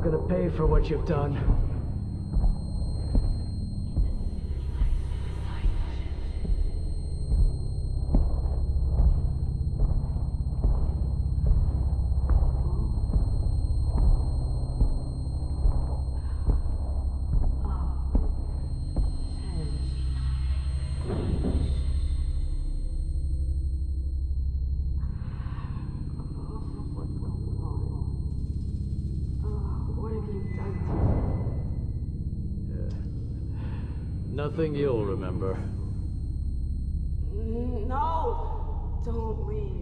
gonna pay for what you've done. Nothing you'll remember. No! Don't leave.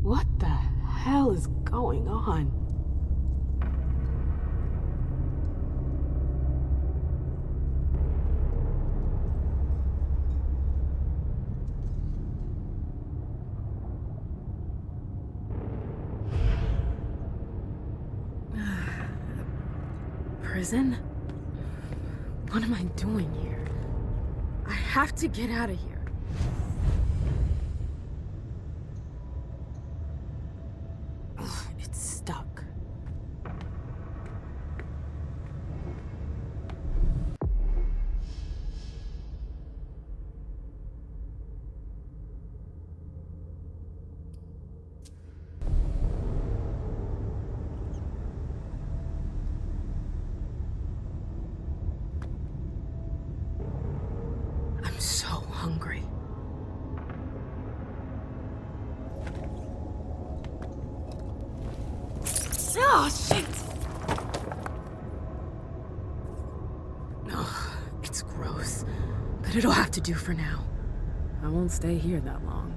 What the hell is going on? Prison? What am I doing here? I have to get out of here. It's stuck. I'm so hungry. Oh, shit! Oh, it's gross. But it'll have to do for now. I won't stay here that long.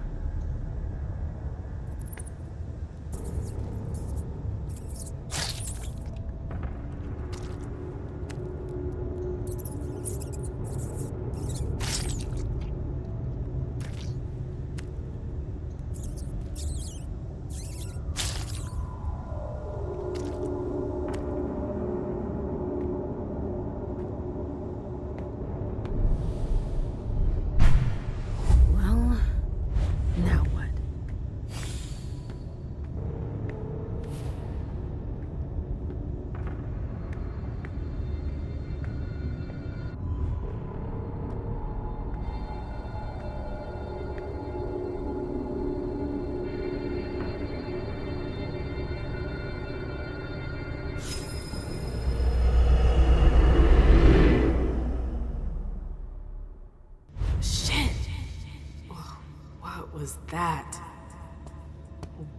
Was that?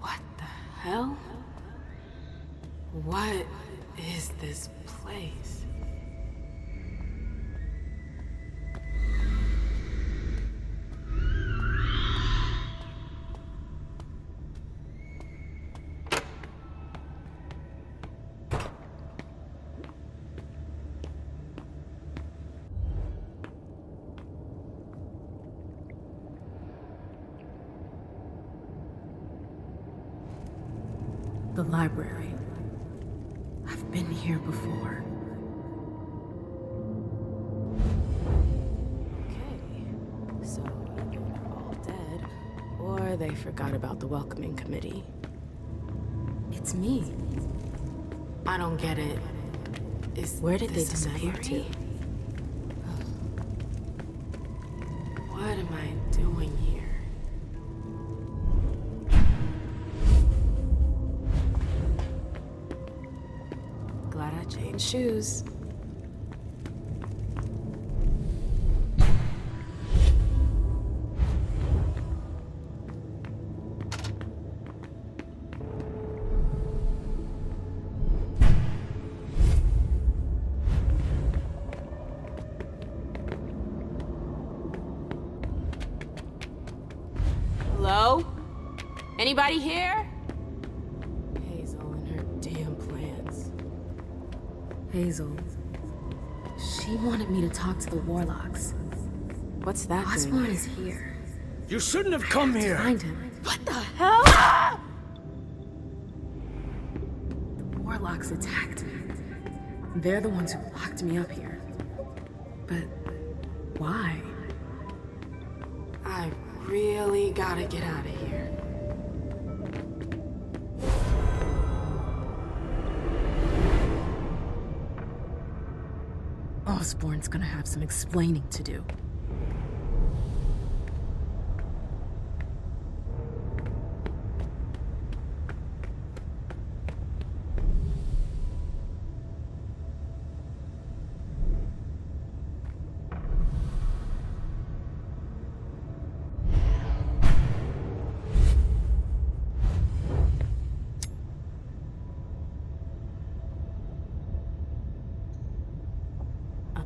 What the hell? What is this place? The library. I've been here before. Okay, so either they're all dead, or they forgot about the welcoming committee. It's me. I don't get it. Where did they disappear to? What am I doing here? Glad I changed shoes. Hello? Anybody here? Hazel and her damn plans. Hazel. She wanted me to talk to the warlocks. What's that doing? Osborn is here. You shouldn't have come here! Find him. What the hell? The warlocks attacked me. They're the ones who locked me up here. But why? I really gotta get out of here. Osborn's gonna have some explaining to do.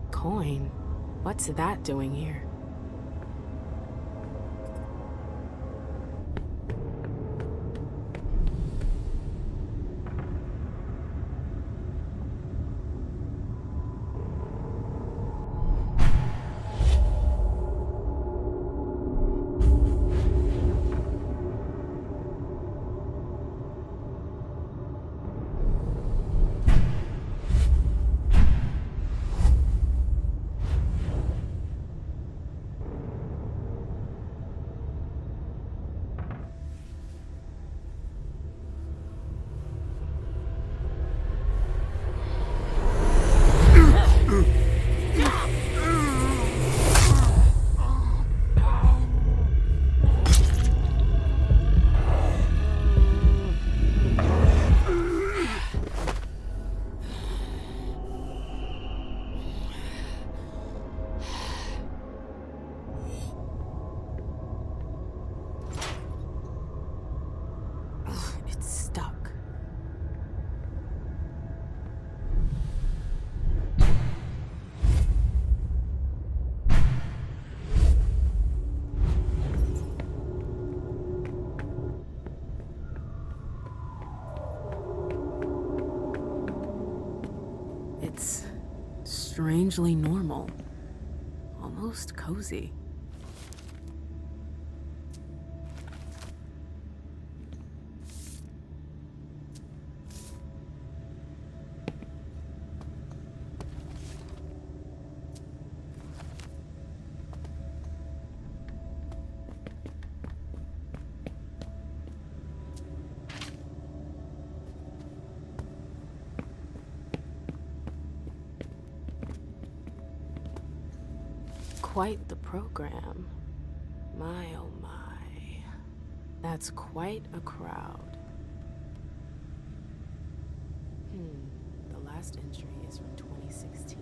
Coin? What's that doing here? It's strangely normal. Almost cozy. Quite the program. My oh my. That's quite a crowd. The last entry is from 2016.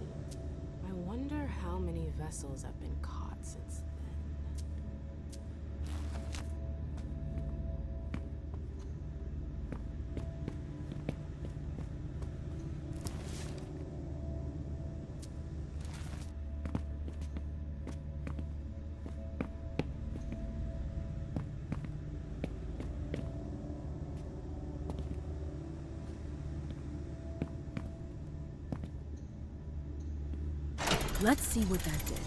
I wonder how many vessels have been caught since then. Let's see what that did.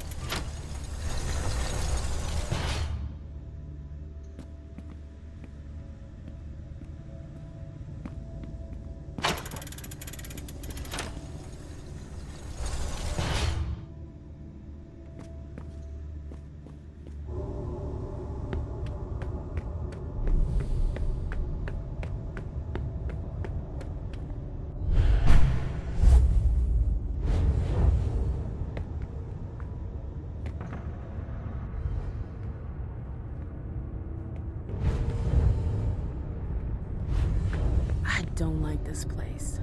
I don't like this place.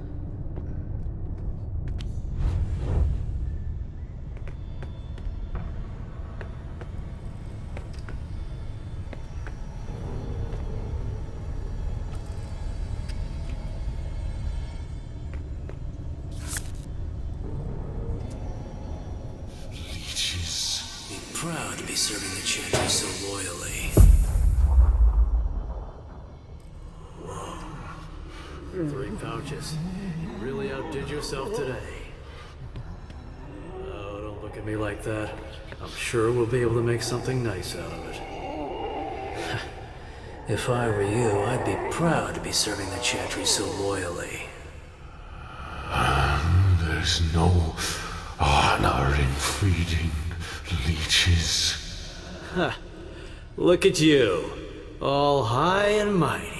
Be proud to be serving the champion so loyally. plunges. You really outdid yourself today. Oh, don't look at me like that. I'm sure we'll be able to make something nice out of it. If I were you, I'd be proud to be serving the Chantry so loyally. There's no honor in feeding leeches. Ha! Look at you, all high and mighty.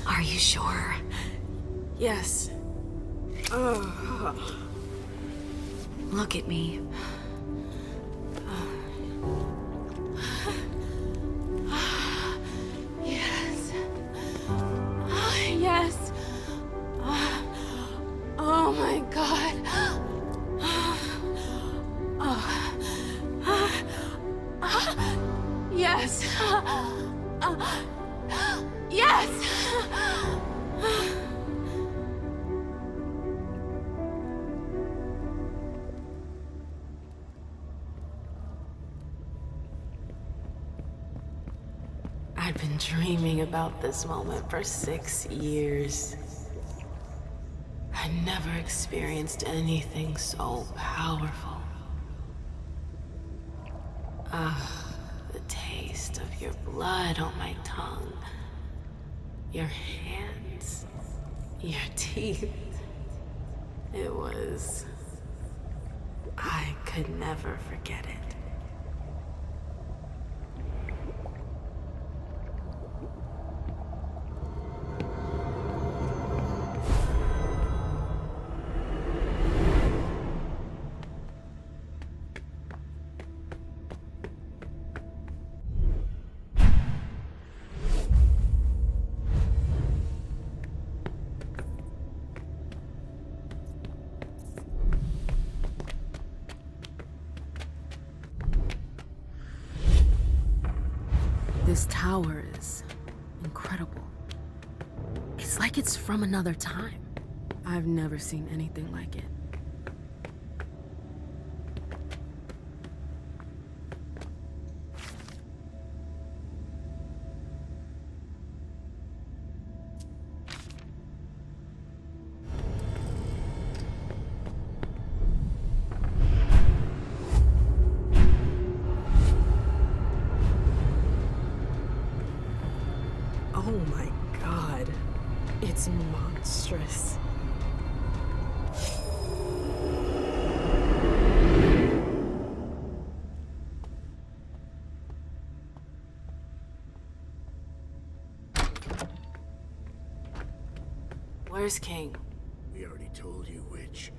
Are you sure? Yes. Look at me. Yes. Yes. Oh my God. Yes. Yes. I'd been dreaming about this moment for 6 years. I never experienced anything so powerful. The taste of your blood on my tongue. Your hands. Your teeth. It was... I could never forget it. This tower is incredible. It's like it's from another time. I've never seen anything like it. Oh my god. It's monstrous. Where's King? We already told you, witch.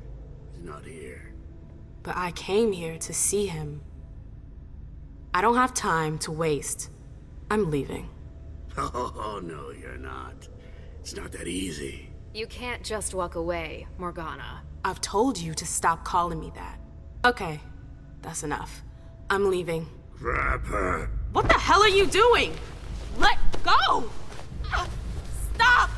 He's not here. But I came here to see him. I don't have time to waste. I'm leaving. Oh, no, you're not. It's not that easy. You can't just walk away, Morgana. I've told you to stop calling me that. Okay, that's enough. I'm leaving. Grab her. What the hell are you doing? Let go! Stop!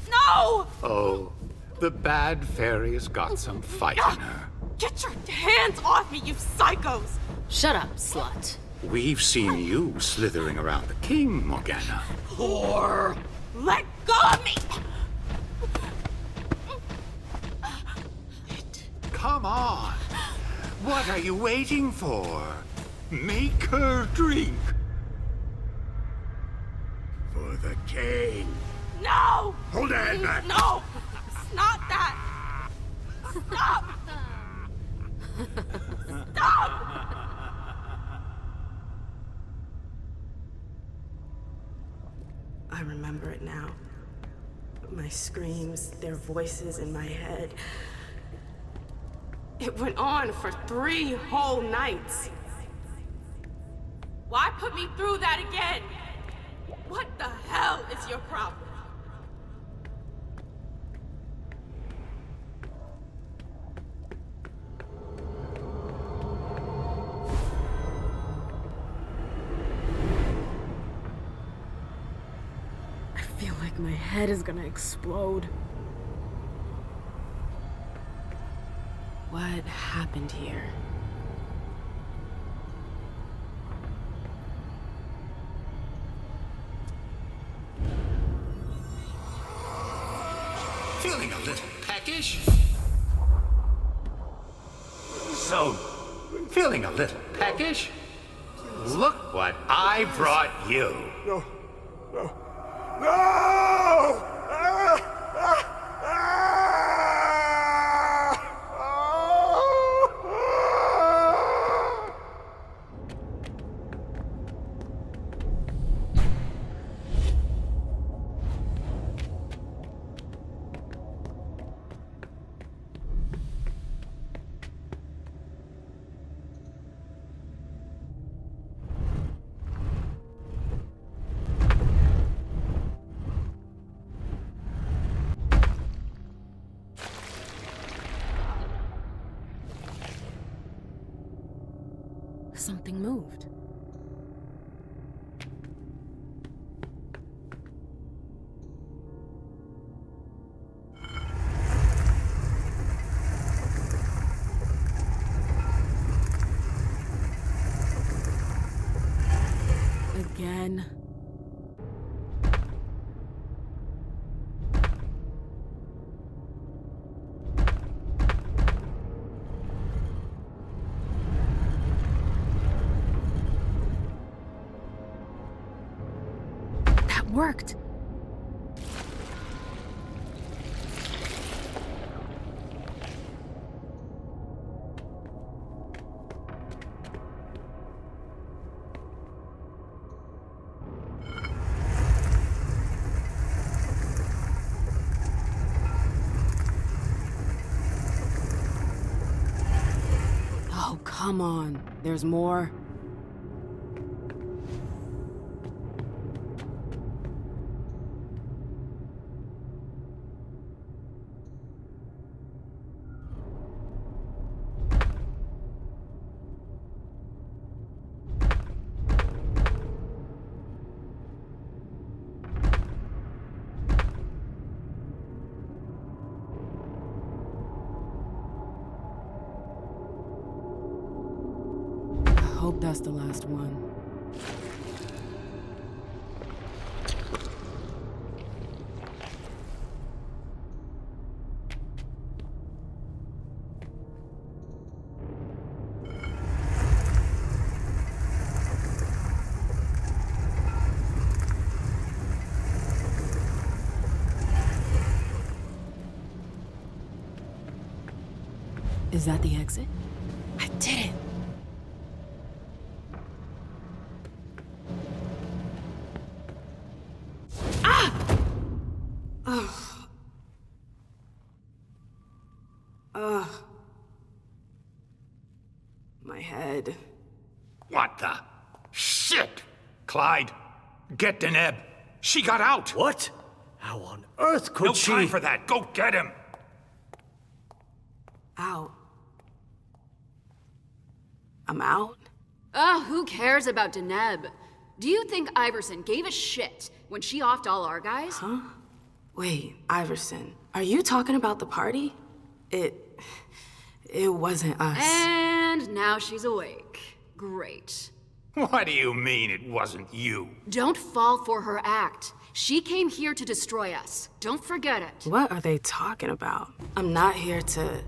No! Oh, the bad fairy's got some fight in her. Get your hands off me, you psychos! Shut up, slut. We've seen you slithering around the king, Morgana. Whore! Let go of me! Come on. What are you waiting for? Make her drink. For the king. No! Hold your head back. No! It's not that! Stop! Stop! I remember it now. My screams, their voices in my head. It went on for 3 whole nights. Why put me through that again? What the hell is your problem? I feel like my head is gonna explode. What happened here? Feeling a little peckish? So, feeling a little peckish? Look what I brought you. No! Ah! Ah! Something moved. Again. Worked. Oh, come on. There's more. I hope that's the last one. Is that the exit? I did it! Ah! Ugh. Ugh. My head. What the? Shit! Clyde, get Deneb. She got out! What? How on earth could No she? time for that. Go get him! Out. I'm out? Ugh, who cares about Deneb? Do you think Iversen gave a shit when she offed all our guys? Huh? Wait, Iversen, are you talking about the party? It wasn't us. And now she's awake. Great. What do you mean it wasn't you? Don't fall for her act. She came here to destroy us. Don't forget it. What are they talking about? I'm not here to...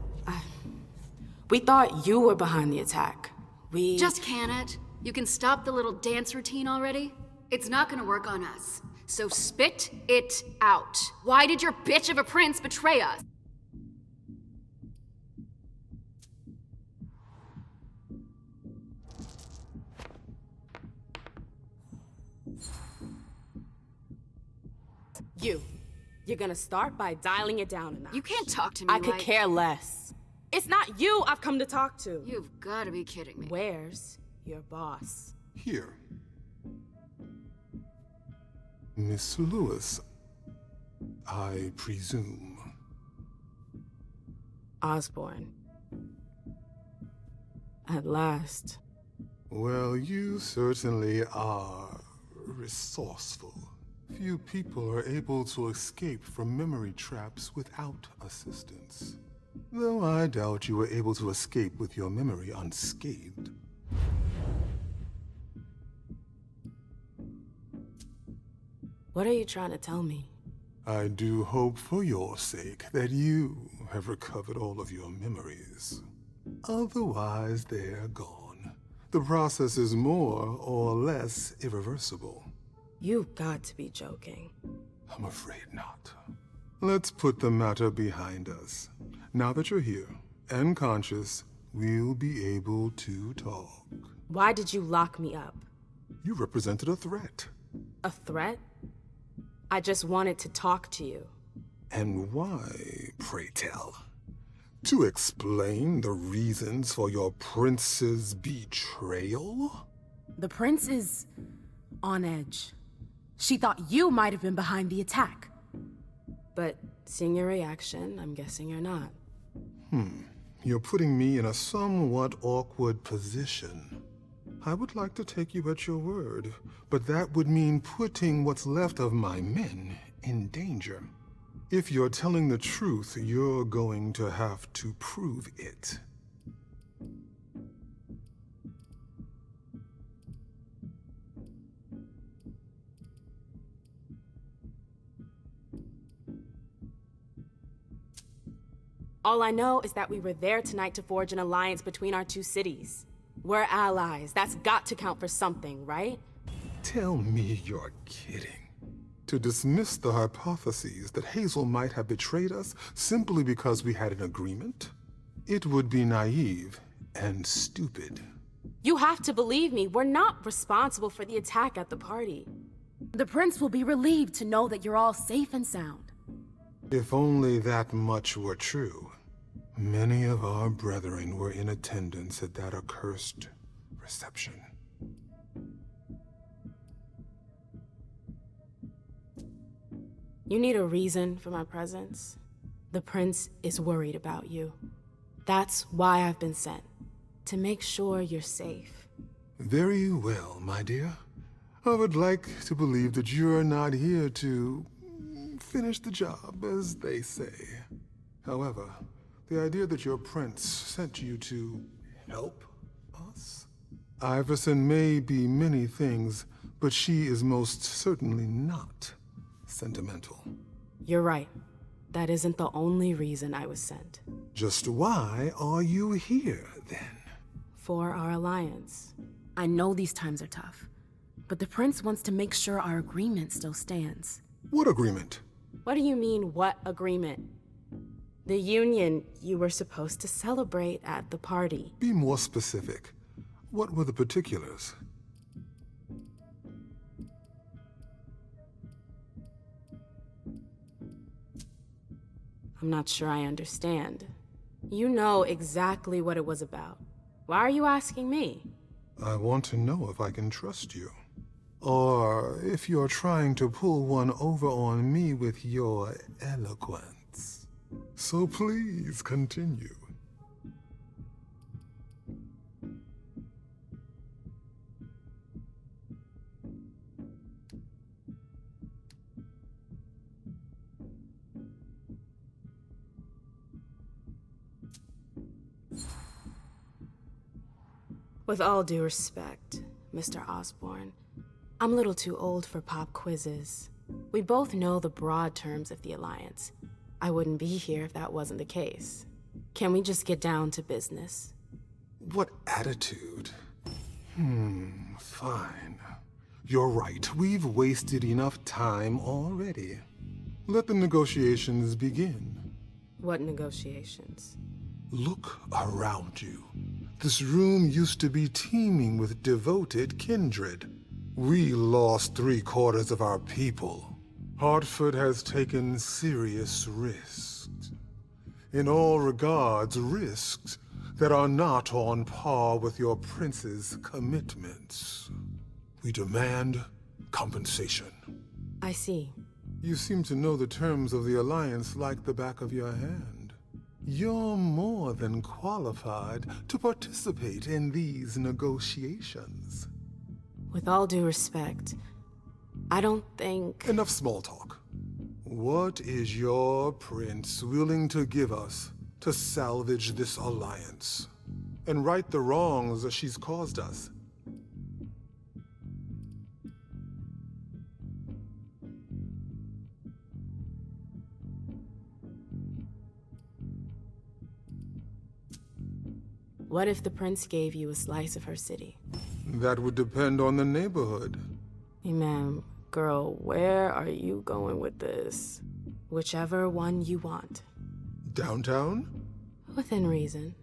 We thought you were behind the attack. We... Just can it? You can stop the little dance routine already? It's not gonna work on us. So spit it out. Why did your bitch of a prince betray us? You're gonna start by dialing it down a notch. You can't talk to me I could like... care less. It's not you I've come to talk to. You've gotta be kidding me. Where's your boss? Here. Miss Lewis, I presume. Osborne. At last. Well, you certainly are resourceful. Few people are able to escape from memory traps without assistance. Though I doubt you were able to escape with your memory unscathed. What are you trying to tell me? I do hope for your sake that you have recovered all of your memories. Otherwise, they're gone. The process is more or less irreversible. You've got to be joking. I'm afraid not. Let's put the matter behind us. Now that you're here and conscious, we'll be able to talk. Why did you lock me up? You represented a threat. A threat? I just wanted to talk to you. And why, pray tell? To explain the reasons for your prince's betrayal? The prince is on edge. She thought you might have been behind the attack. But seeing your reaction, I'm guessing you're not. You're putting me in a somewhat awkward position. I would like to take you at your word, but that would mean putting what's left of my men in danger. If you're telling the truth, you're going to have to prove it. All I know is that we were there tonight to forge an alliance between our two cities. We're allies. That's got to count for something, right? Tell me you're kidding. To dismiss the hypotheses that Hazel might have betrayed us simply because we had an agreement? It would be naive and stupid. You have to believe me. We're not responsible for the attack at the party. The prince will be relieved to know that you're all safe and sound. If only that much were true. Many of our brethren were in attendance at that accursed reception. You need a reason for my presence. The prince is worried about you. That's why I've been sent. To make sure you're safe. Very well, my dear. I would like to believe that you're not here to finish the job, as they say. However, the idea that your prince sent you to help us? Iversen may be many things, but she is most certainly not sentimental. You're right. That isn't the only reason I was sent. Just why are you here, then? For our alliance. I know these times are tough, but the prince wants to make sure our agreement still stands. What agreement? What do you mean, what agreement? The union you were supposed to celebrate at the party. Be more specific. What were the particulars? I'm not sure I understand. You know exactly what it was about. Why are you asking me? I want to know if I can trust you. Or if you're trying to pull one over on me with your eloquence. So please continue. With all due respect, Mr. Osborn, I'm a little too old for pop quizzes. We both know the broad terms of the Alliance. I wouldn't be here if that wasn't the case. Can we just get down to business? What attitude? Fine. You're right. We've wasted enough time already. Let the negotiations begin. What negotiations? Look around you. This room used to be teeming with devoted kindred. We lost 3/4 of our people. Hartford has taken serious risks. In all regards, risks that are not on par with your prince's commitments. We demand compensation. I see. You seem to know the terms of the Alliance like the back of your hand. You're more than qualified to participate in these negotiations. With all due respect, I don't think... Enough small talk. What is your prince willing to give us to salvage this alliance and right the wrongs that she's caused us? What if the prince gave you a slice of her city? That would depend on the neighborhood. Emem, girl, where are you going with this? Whichever one you want. Downtown? Within reason.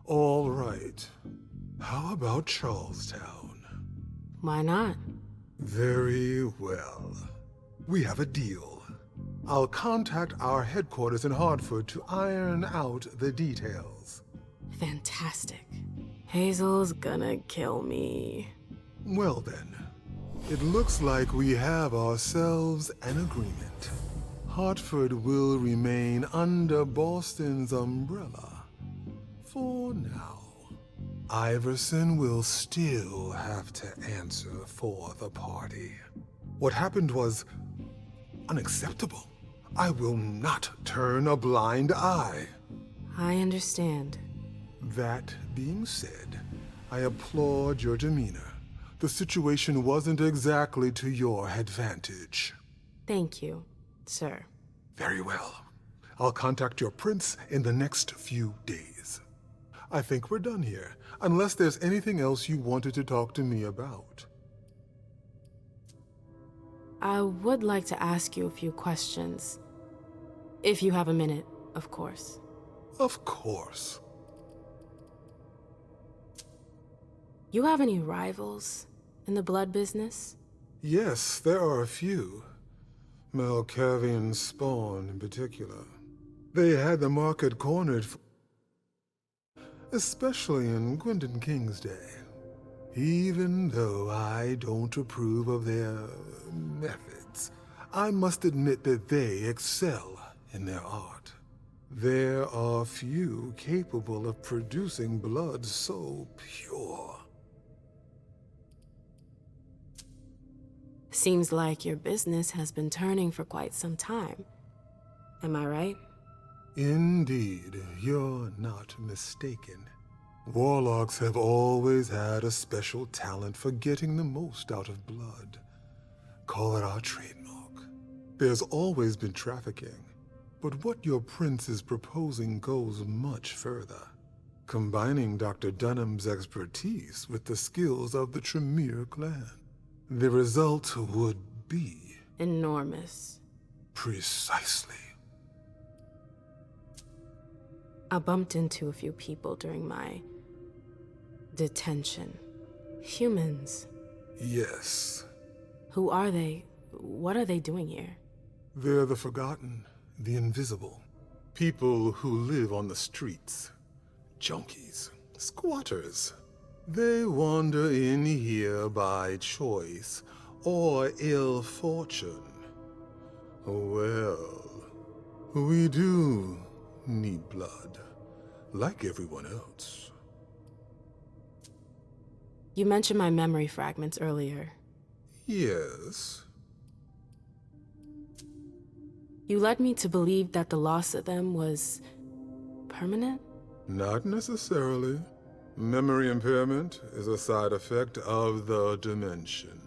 All right. How about Charlestown? Why not? Very well. We have a deal. I'll contact our headquarters in Hartford to iron out the details. Fantastic. Hazel's gonna kill me. Well then, it looks like we have ourselves an agreement. Hartford will remain under Boston's umbrella. For now. Iversen will still have to answer for the party. What happened was unacceptable. I will not turn a blind eye. I understand. That being said, I applaud your demeanor. The situation wasn't exactly to your advantage. Thank you, sir. Very well. I'll contact your prince in the next few days. I think we're done here, unless there's anything else you wanted to talk to me about. I would like to ask you a few questions. If you have a minute, of course. Of course. You have any rivals in the blood business? Yes, there are a few. Malkavian spawn in particular. They had the market cornered, especially in Gwendon King's day. Even though I don't approve of their methods, I must admit that they excel in their art. There are few capable of producing blood so pure. Seems like your business has been turning for quite some time. Am I right? Indeed, you're not mistaken. Warlocks have always had a special talent for getting the most out of blood. Call it our trademark. There's always been trafficking, but what your prince is proposing goes much further. Combining Dr. Dunham's expertise with the skills of the Tremere clan. The result would be... enormous. Precisely. I bumped into a few people during my detention. Humans. Yes. Who are they? What are they doing here? They're the forgotten, the invisible. People who live on the streets. Junkies. Squatters. They wander in here by choice or ill fortune. Well, we do need blood, like everyone else. You mentioned my memory fragments earlier. Yes. You led me to believe that the loss of them was permanent? Not necessarily. Memory impairment is a side effect of the dimension.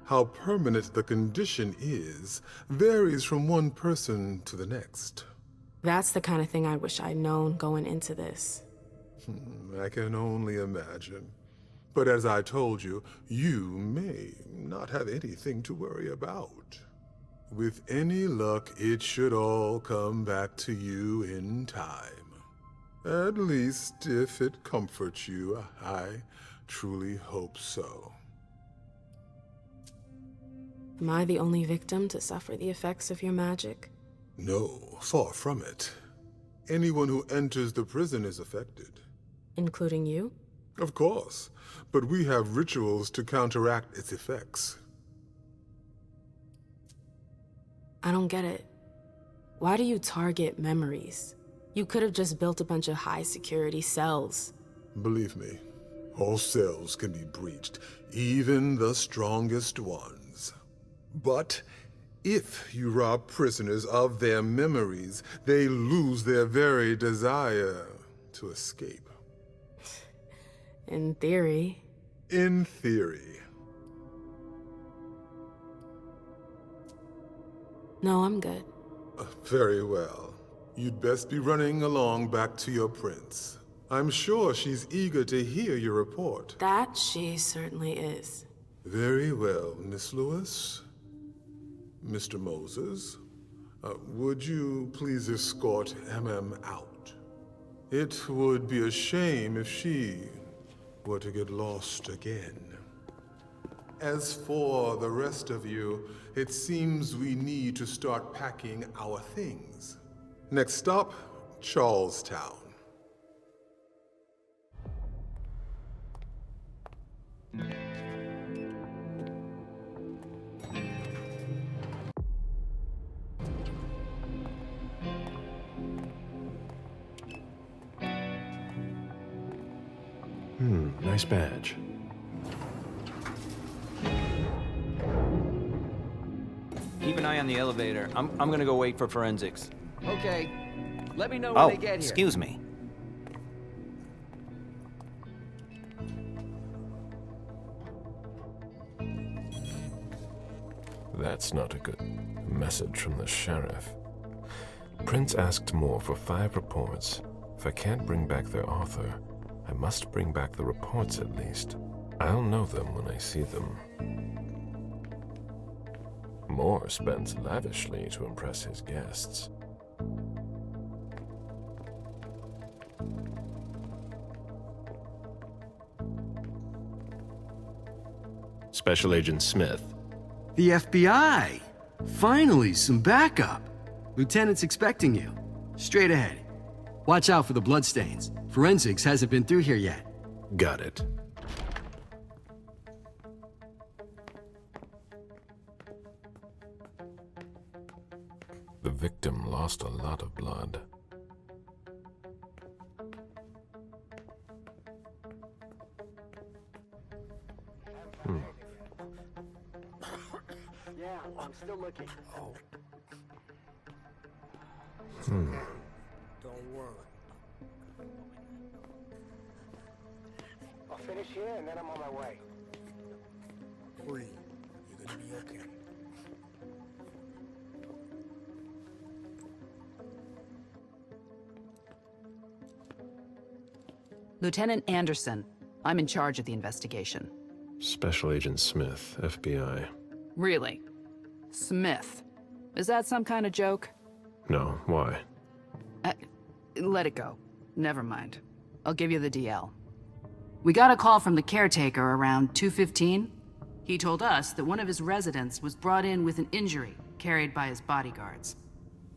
How permanent the condition is varies from one person to the next. That's the kind of thing I wish I'd known going into this. I can only imagine. But as I told you, you may not have anything to worry about. With any luck, it should all come back to you in time. At least, if it comforts you, I truly hope so. Am I the only victim to suffer the effects of your magic? No, far from it. Anyone who enters the prison is affected. Including you? Of course, but we have rituals to counteract its effects. I don't get it. Why do you target memories? You could have just built a bunch of high-security cells. Believe me, all cells can be breached, even the strongest ones. But if you rob prisoners of their memories, they lose their very desire to escape. In theory. In theory. No, I'm good. Very well. You'd best be running along back to your prince. I'm sure she's eager to hear your report. That she certainly is. Very well, Miss Lewis. Mr. Moses, would you please escort Emem out? It would be a shame if she were to get lost again. As for the rest of you, it seems we need to start packing our things. Next stop, Charlestown. Nice badge. Keep an eye on the elevator. I'm gonna go wait for forensics. Okay. Let me know when they get here. Excuse me. That's not a good message from the sheriff. Prince asked more for 5 reports. If I can't bring back their author, I must bring back the reports at least. I'll know them when I see them. Moore spends lavishly to impress his guests. Special Agent Smith. The FBI! Finally, some backup! Lieutenant's expecting you. Straight ahead. Watch out for the bloodstains. Forensics hasn't been through here yet. Got it. The victim lost a lot of blood. Yeah, I'm still looking. Oh. Don't worry. I'll finish here and then I'm on my way. Breathe. You're gonna be okay. Lieutenant Anderson, I'm in charge of the investigation. Special Agent Smith, FBI. Really? Smith? Is that some kind of joke? No, why? Let it go. Never mind. I'll give you the DL. We got a call from the caretaker around 2:15. He told us that one of his residents was brought in with an injury carried by his bodyguards.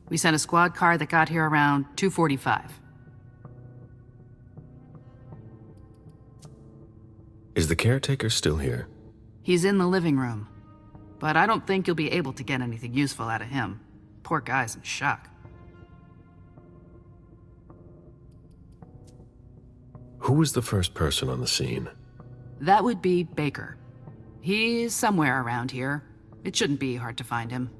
We sent a squad car that got here around 2:45. Is the caretaker still here? He's in the living room, but I don't think you'll be able to get anything useful out of him. Poor guy's in shock. Who was the first person on the scene? That would be Baker. He's somewhere around here. It shouldn't be hard to find him.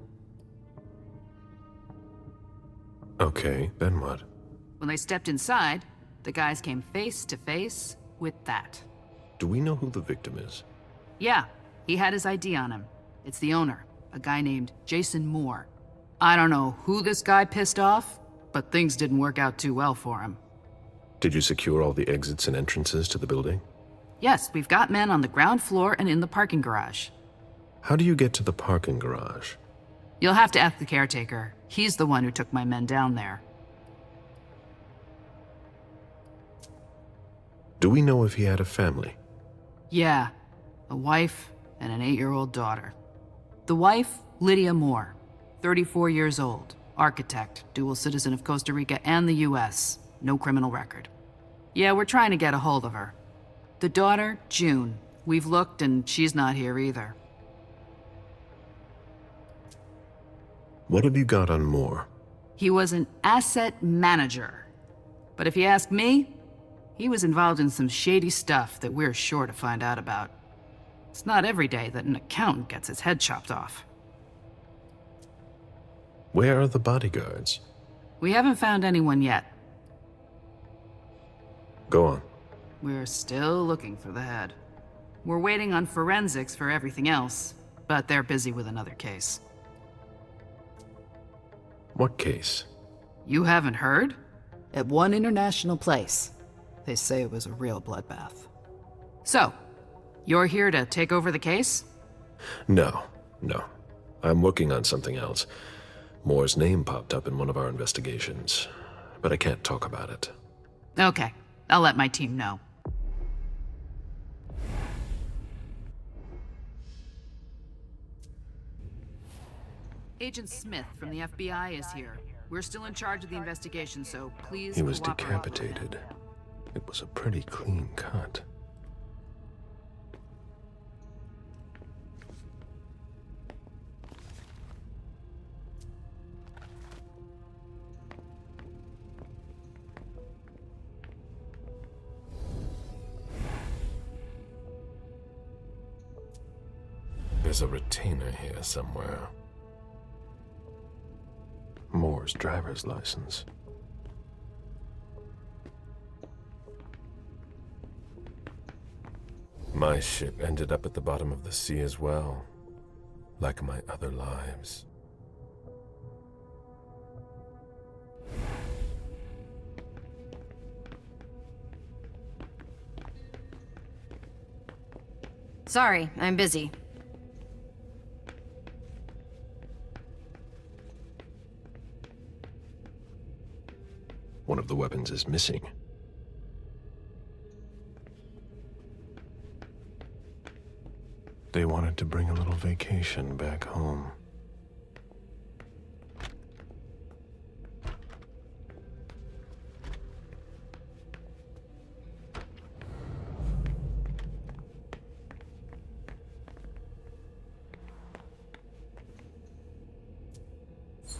Okay, then what? When they stepped inside, the guys came face to face with that. Do we know who the victim is? Yeah, he had his ID on him. It's the owner, a guy named Jason Moore. I don't know who this guy pissed off, but things didn't work out too well for him. Did you secure all the exits and entrances to the building? Yes, we've got men on the ground floor and in the parking garage. How do you get to the parking garage? You'll have to ask the caretaker. He's the one who took my men down there. Do we know if he had a family? Yeah, a wife and an 8-year-old daughter. The wife, Lydia Moore, 34 years old, architect, dual citizen of Costa Rica and the US, no criminal record. Yeah, we're trying to get a hold of her. The daughter, June. We've looked and she's not here either. What have you got on Moore? He was an asset manager. But if you ask me, he was involved in some shady stuff that we're sure to find out about. It's not every day that an accountant gets his head chopped off. Where are the bodyguards? We haven't found anyone yet. Go on. We're still looking for the head. We're waiting on forensics for everything else, but they're busy with another case. What case? You haven't heard? At one international place. They say it was a real bloodbath. So, you're here to take over the case? No. I'm working on something else. Moore's name popped up in one of our investigations, but I can't talk about it. Okay, I'll let my team know. Agent Smith from the FBI is here. We're still in charge of the investigation, so please He was cooperate. decapitated. It was a pretty clean cut. There's a retainer here somewhere. Moore's driver's license. My ship ended up at the bottom of the sea as well, like my other lives. Sorry, I'm busy. One of the weapons is missing. They wanted to bring a little vacation back home.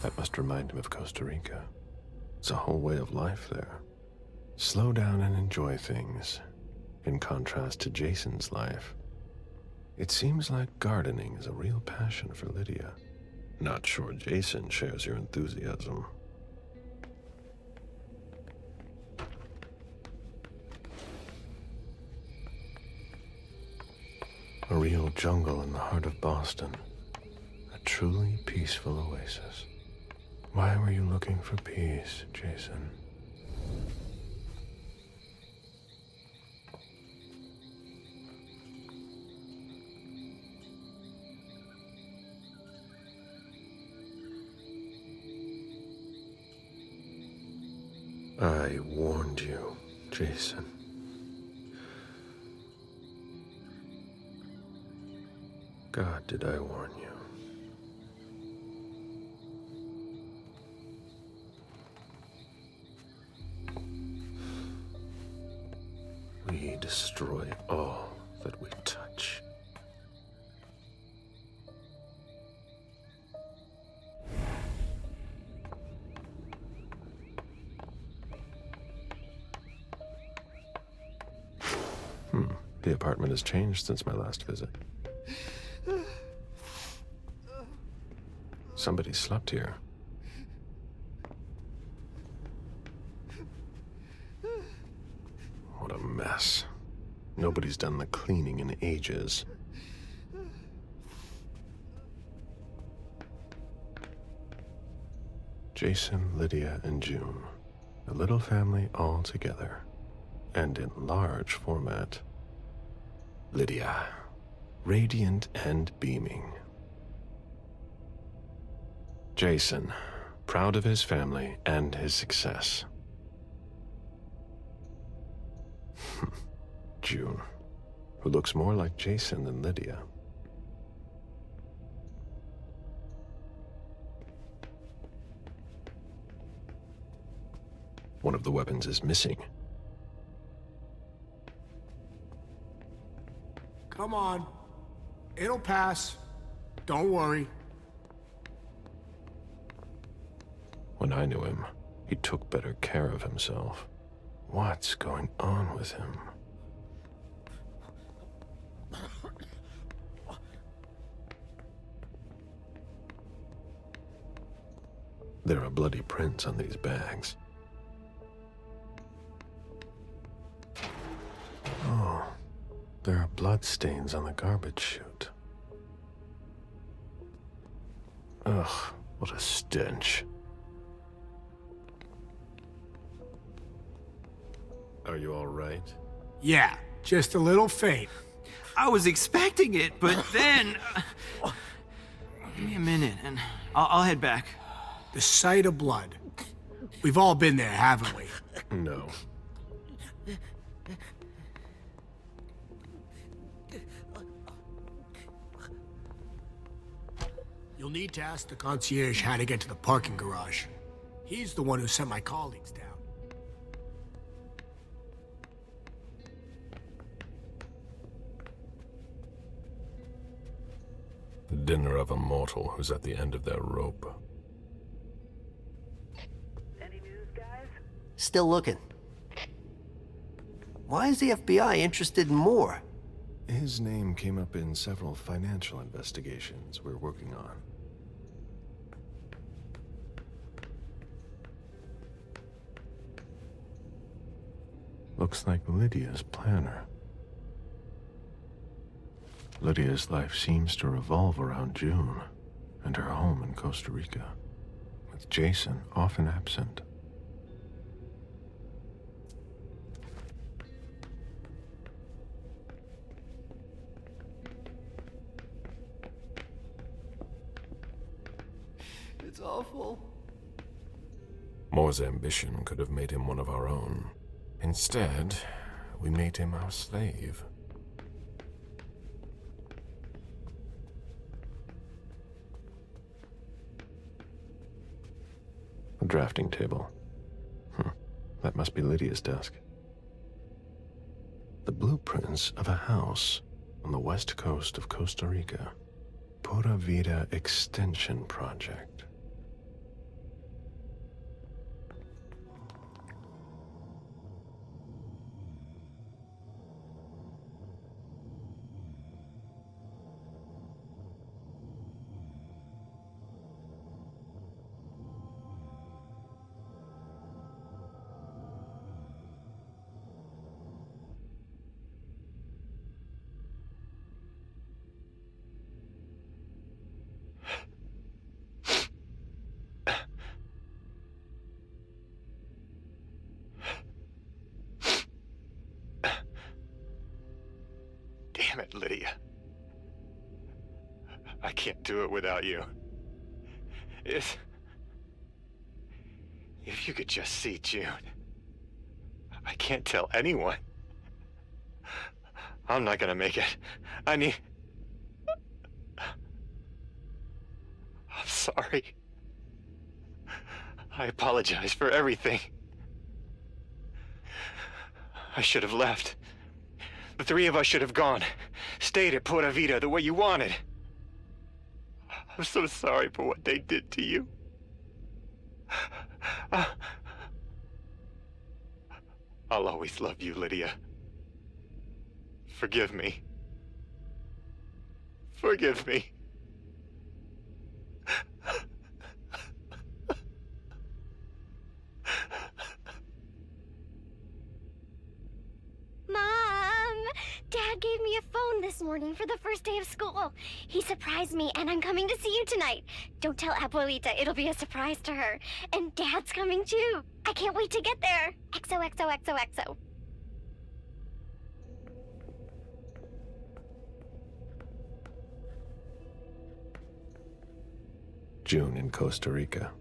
That must remind him of Costa Rica. It's a whole way of life there. Slow down and enjoy things, in contrast to Jason's life. It seems like gardening is a real passion for Lydia. Not sure Jason shares your enthusiasm. A real jungle in the heart of Boston. A truly peaceful oasis. Why were you looking for peace, Jason? I I warned you, Jason. God, did I warn you? We destroy all that we touch. The apartment has changed since my last visit. Somebody slept here. What a mess. Nobody's done the cleaning in ages. Jason, Lydia, and June. A little family all together. And in large format. Lydia, radiant and beaming. Jason, proud of his family and his success. June, who looks more like Jason than Lydia. One of the weapons is missing. Come on. It'll pass. Don't worry. When I knew him, he took better care of himself. What's going on with him? There are bloody prints on these bags. Oh, there are blood stains on the garbage chute. Ugh, what a stench. Are you all right? Yeah, just a little faint. I was expecting it, but then... give me a minute, and I'll head back. The sight of blood. We've all been there, haven't we? No. You'll need to ask the concierge how to get to the parking garage. He's the one who sent my colleagues down. The dinner of a mortal who's at the end of their rope. Still looking. Why is the FBI interested in more? His name came up in several financial investigations we're working on. Looks like Lydia's planner. Lydia's life seems to revolve around June and her home in Costa Rica, with Jason often absent. It's awful. Moore's ambition could have made him one of our own. Instead, we made him our slave. A drafting table. That must be Lydia's desk. The blueprints of a house on the west coast of Costa Rica. Pura Vida Extension Project. Damn it, Lydia. I can't do it without you. If you could just see June. I can't tell anyone. I'm not gonna make it. I'm sorry. I apologize for everything. I should have left. The three of us should have gone. Stayed at Pura Vida the way you wanted. I'm so sorry for what they did to you. I'll always love you, Lydia. Forgive me. Forgive me. Mom! Dad gave me a phone this morning for the first day of school. He surprised me, and I'm coming to see you tonight. Don't tell Abuelita, it'll be a surprise to her. And Dad's coming too. I can't wait to get there. XOXOXOXO. June in Costa Rica.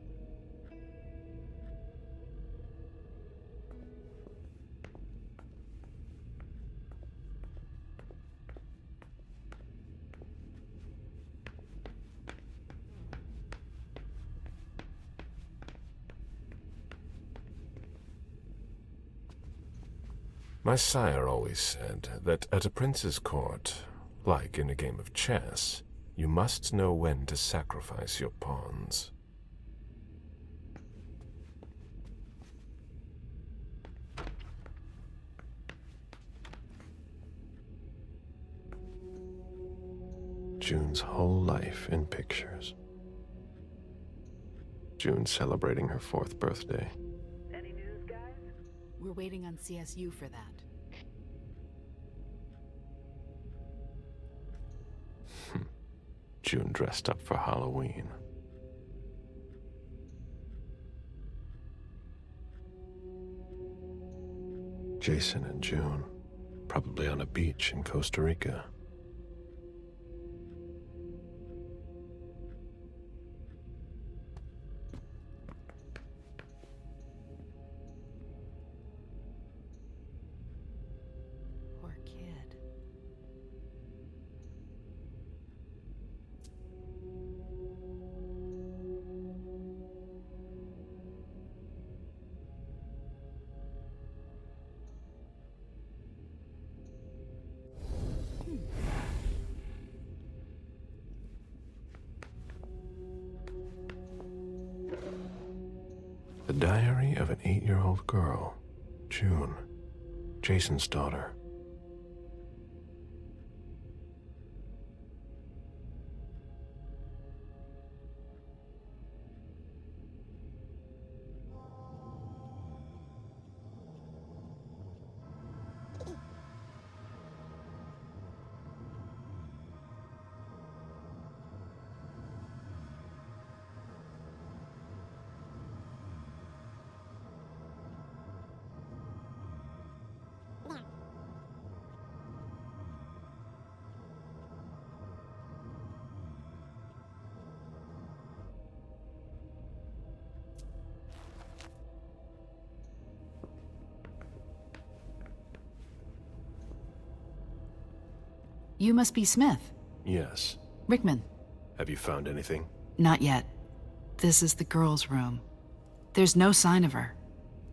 My sire always said that at a prince's court, like in a game of chess, you must know when to sacrifice your pawns. June's whole life in pictures. June celebrating her 4th birthday. We're waiting on CSU for that. June dressed up for Halloween. Jason and June, probably on a beach in Costa Rica. Poor kid. The diary of an 8-year-old girl, June, Jason's daughter. You must be Smith. Yes. Rickman. Have you found anything? Not yet. This is the girl's room. There's no sign of her.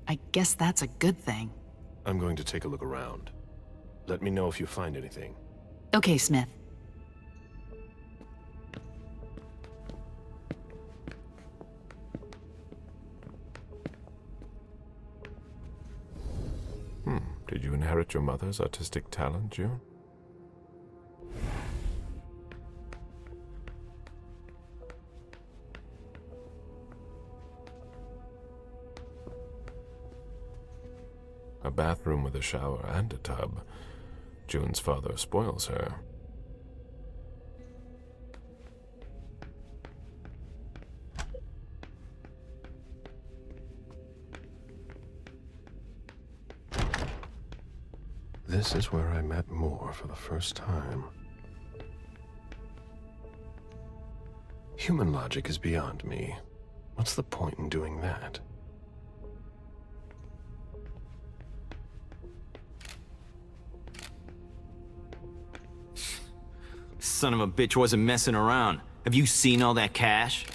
I guess that's a good thing. I'm going to take a look around. Let me know if you find anything. Okay, Smith. Did you inherit your mother's artistic talent, June? A bathroom with a shower and a tub. June's father spoils her. This is where I met Moore for the first time. Human logic is beyond me. What's the point in doing that? son of a bitch wasn't messing around. Have you seen all that cash?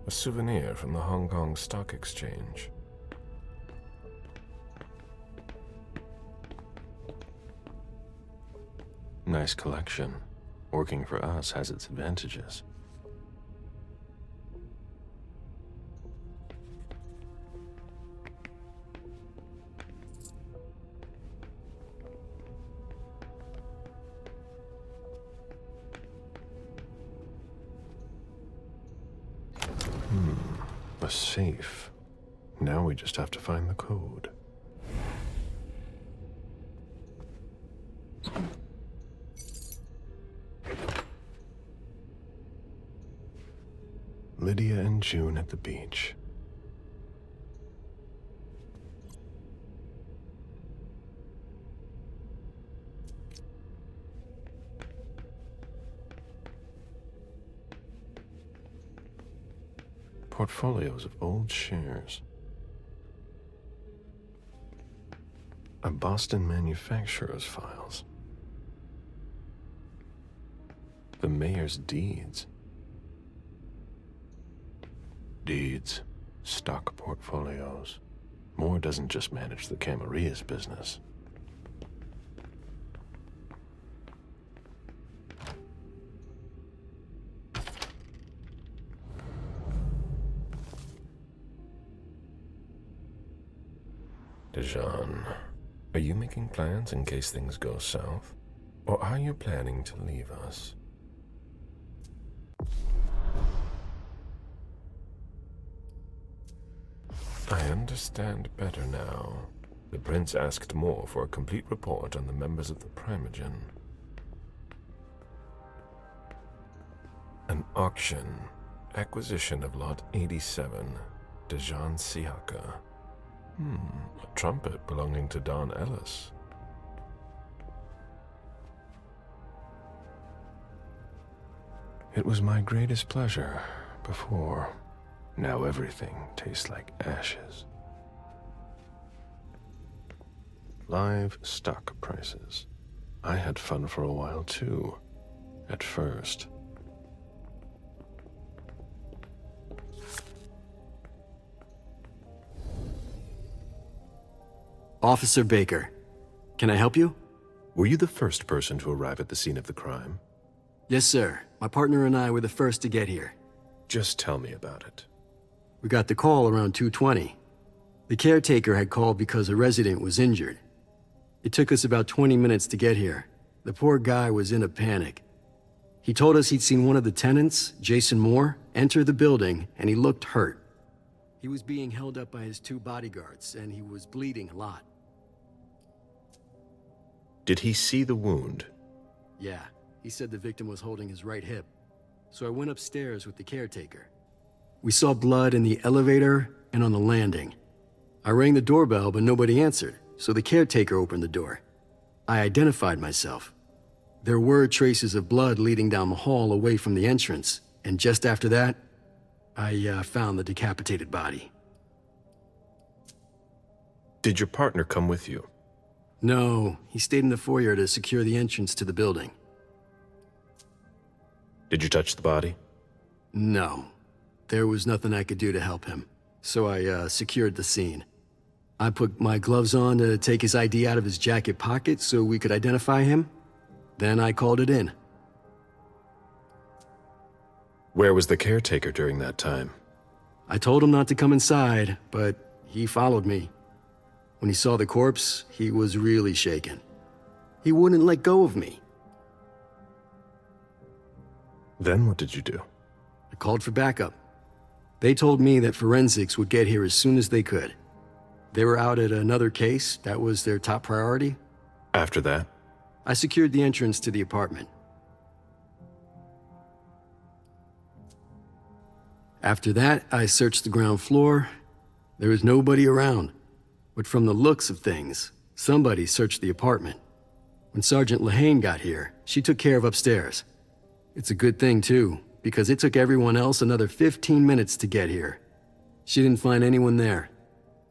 A souvenir from the Hong Kong Stock Exchange. Nice collection. Working for us has its advantages. A safe. Now we just have to find the code. Lydia and June at the beach. Portfolios of old shares. A Boston manufacturer's files. The mayor's deeds. Deeds, stock portfolios. Moore doesn't just manage the Camarilla's business. Dijon, are you making plans in case things go south? Or are you planning to leave us? I understand better now. The prince asked Moore for a complete report on the members of the Primogen. An auction. Acquisition of Lot 87. Dijon Siaka. A trumpet belonging to Don Ellis. It was my greatest pleasure before. Now everything tastes like ashes. Live stock prices. I had fun for a while too, at first. Officer Baker, can I help you? Were you the first person to arrive at the scene of the crime? Yes, sir. My partner and I were the first to get here. Just tell me about it. We got the call around 2:20. The caretaker had called because a resident was injured. It took us about 20 minutes to get here. The poor guy was in a panic. He told us he'd seen one of the tenants, Jason Moore, enter the building, and he looked hurt. He was being held up by his 2 bodyguards, and he was bleeding a lot. Did he see the wound? Yeah, he said the victim was holding his right hip. So I went upstairs with the caretaker. We saw blood in the elevator and on the landing. I rang the doorbell, but nobody answered, so the caretaker opened the door. I identified myself. There were traces of blood leading down the hall away from the entrance, and just after that, I found the decapitated body. Did your partner come with you? No, he stayed in the foyer to secure the entrance to the building. Did you touch the body? No. There was nothing I could do to help him, so I secured the scene. I put my gloves on to take his ID out of his jacket pocket so we could identify him. Then I called it in. Where was the caretaker during that time? I told him not to come inside, but he followed me. When he saw the corpse, he was really shaken. He wouldn't let go of me. Then what did you do? I called for backup. They told me that forensics would get here as soon as they could. They were out at another case. That was their top priority. After that? I secured the entrance to the apartment. After that, I searched the ground floor. There was nobody around. But from the looks of things, somebody searched the apartment. When Sergeant Lehane got here, she took care of upstairs. It's a good thing, too, because it took everyone else another 15 minutes to get here. She didn't find anyone there.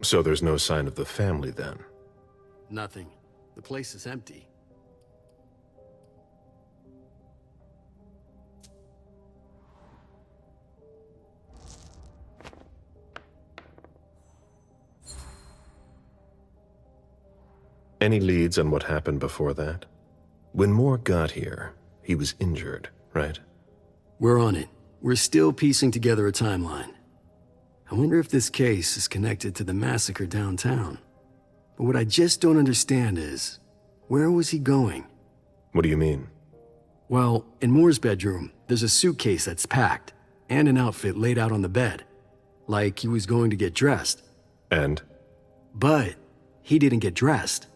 So there's no sign of the family, then? Nothing. The place is empty. Any leads on what happened before that? When Moore got here, he was injured, right? We're on it. We're still piecing together a timeline. I wonder if this case is connected to the massacre downtown. But what I just don't understand is, where was he going? What do you mean? Well, in Moore's bedroom, there's a suitcase that's packed, and an outfit laid out on the bed. Like he was going to get dressed. And? But he didn't get dressed.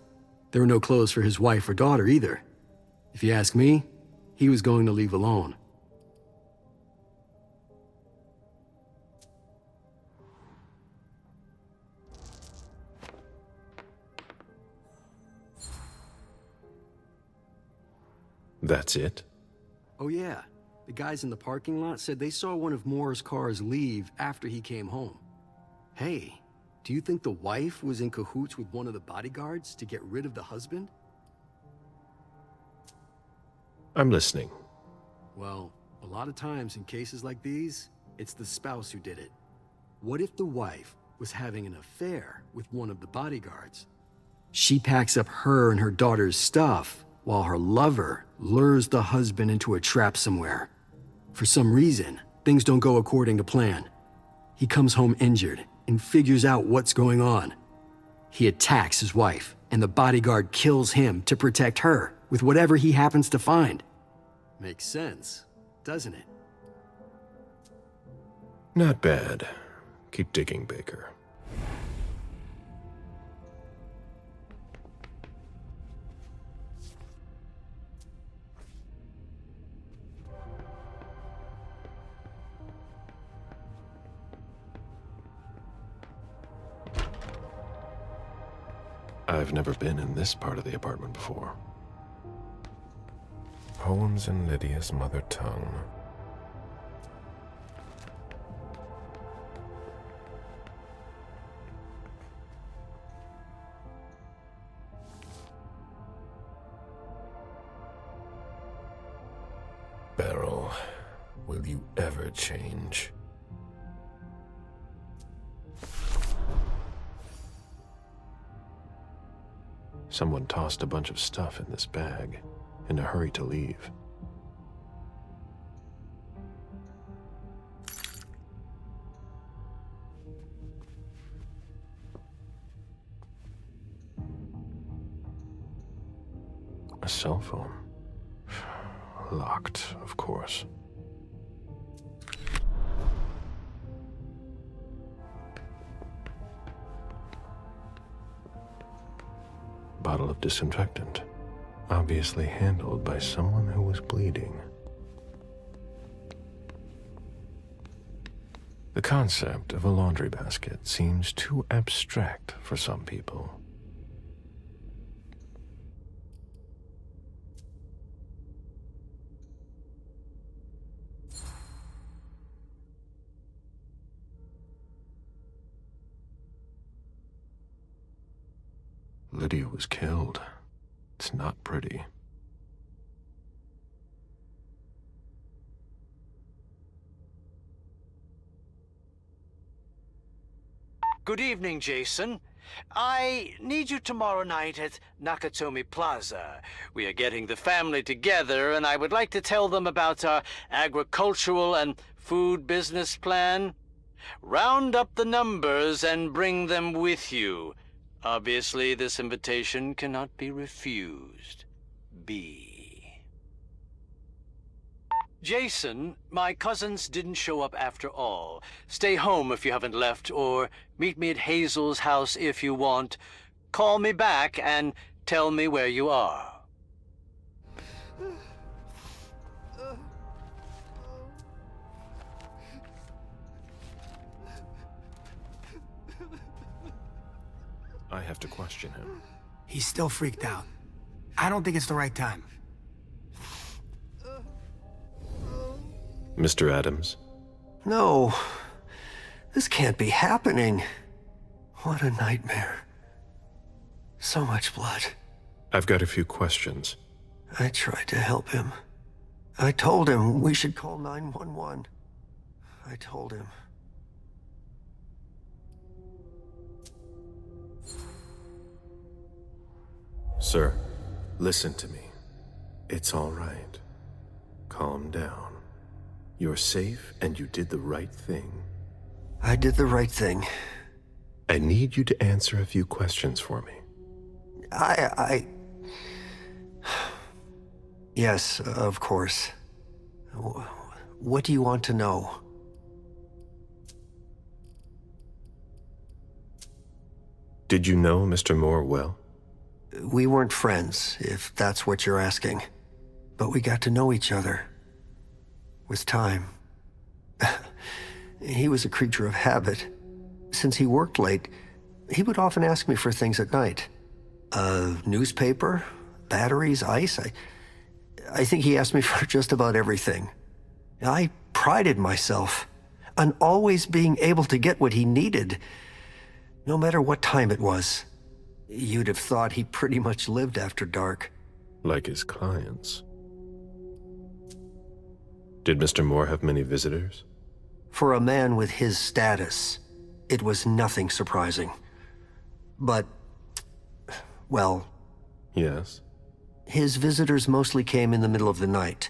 There were no clothes for his wife or daughter either. If you ask me, he was going to leave alone. That's it? Oh yeah, the guys in the parking lot said they saw one of Moore's cars leave after he came home. Hey, do you think the wife was in cahoots with one of the bodyguards to get rid of the husband? I'm listening. Well, a lot of times in cases like these, it's the spouse who did it. What if the wife was having an affair with one of the bodyguards? She packs up her and her daughter's stuff, while her lover lures the husband into a trap somewhere. For some reason, things don't go according to plan. He comes home injured and figures out what's going on. He attacks his wife, and the bodyguard kills him to protect her with whatever he happens to find. Makes sense, doesn't it? Not bad. Keep digging, Baker. I've never been in this part of the apartment before. Poems in Lydia's mother tongue. Beryl, will you ever change? Someone tossed a bunch of stuff in this bag, in a hurry to leave. A cell phone. Locked, of course. Bottle of disinfectant, obviously handled by someone who was bleeding. The concept of a laundry basket seems too abstract for some people. Lydia was killed. It's not pretty. Good evening, Jason. I need you tomorrow night at Nakatomi Plaza. We are getting the family together, and I would like to tell them about our agricultural and food business plan. Round up the numbers and bring them with you. Obviously, this invitation cannot be refused. B. Jason, my cousins didn't show up after all. Stay home if you haven't left, or meet me at Hazel's house if you want. Call me back and tell me where you are. I have to question him. He's still freaked out. I don't think it's the right time. Mr. Adams? No. This can't be happening. What a nightmare. So much blood. I've got a few questions. I tried to help him. I told him we should call 911. I told him. Sir, listen to me. It's all right. Calm down. You're safe and you did the right thing. I did the right thing. I need you to answer a few questions for me. Yes, of course. What do you want to know? Did you know Mr. Moore well? We weren't friends, if that's what you're asking. But we got to know each other. With time. He was a creature of habit. Since he worked late, he would often ask me for things at night. A newspaper, batteries, ice. I think he asked me for just about everything. I prided myself on always being able to get what he needed, no matter what time it was. You'd have thought he pretty much lived after dark. Like his clients. Did Mr. Moore have many visitors? For a man with his status, it was nothing surprising. But, well... Yes? His visitors mostly came in the middle of the night.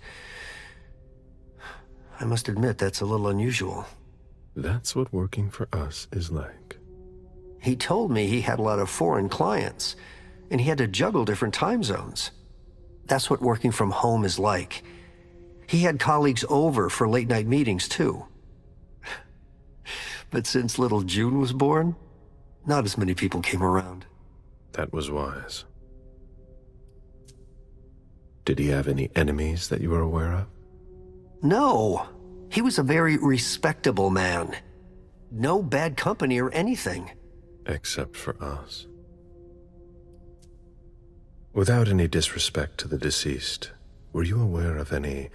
I must admit, that's a little unusual. That's what working for us is like. He told me he had a lot of foreign clients, and he had to juggle different time zones. That's what working from home is like. He had colleagues over for late-night meetings, too. But since little June was born, not as many people came around. That was wise. Did he have any enemies that you were aware of? No. He was a very respectable man. No bad company or anything. Except for us. Without any disrespect to the deceased, were you aware of any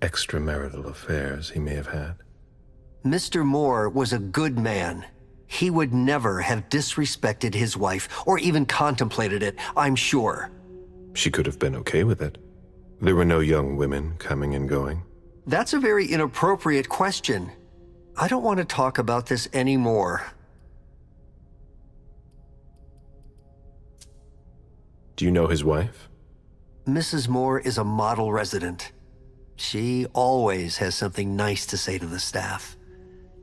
extramarital affairs he may have had? Mr. Moore was a good man. He would never have disrespected his wife, or even contemplated it, I'm sure. She could have been okay with it. There were no young women coming and going. That's a very inappropriate question. I don't want to talk about this anymore. Do you know his wife? Mrs. Moore is a model resident. She always has something nice to say to the staff.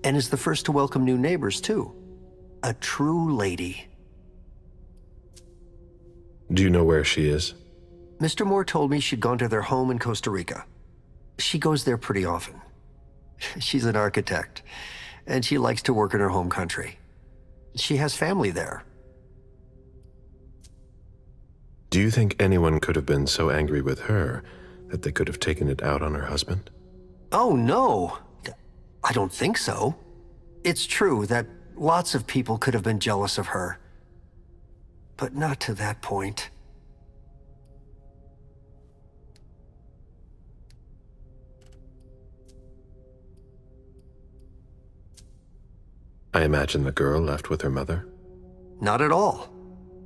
And is the first to welcome new neighbors, too. A true lady. Do you know where she is? Mr. Moore told me she'd gone to their home in Costa Rica. She goes there pretty often. She's an architect, and she likes to work in her home country. She has family there. Do you think anyone could have been so angry with her that they could have taken it out on her husband? Oh, no. I don't think so. It's true that lots of people could have been jealous of her. But not to that point. I imagine the girl left with her mother? Not at all.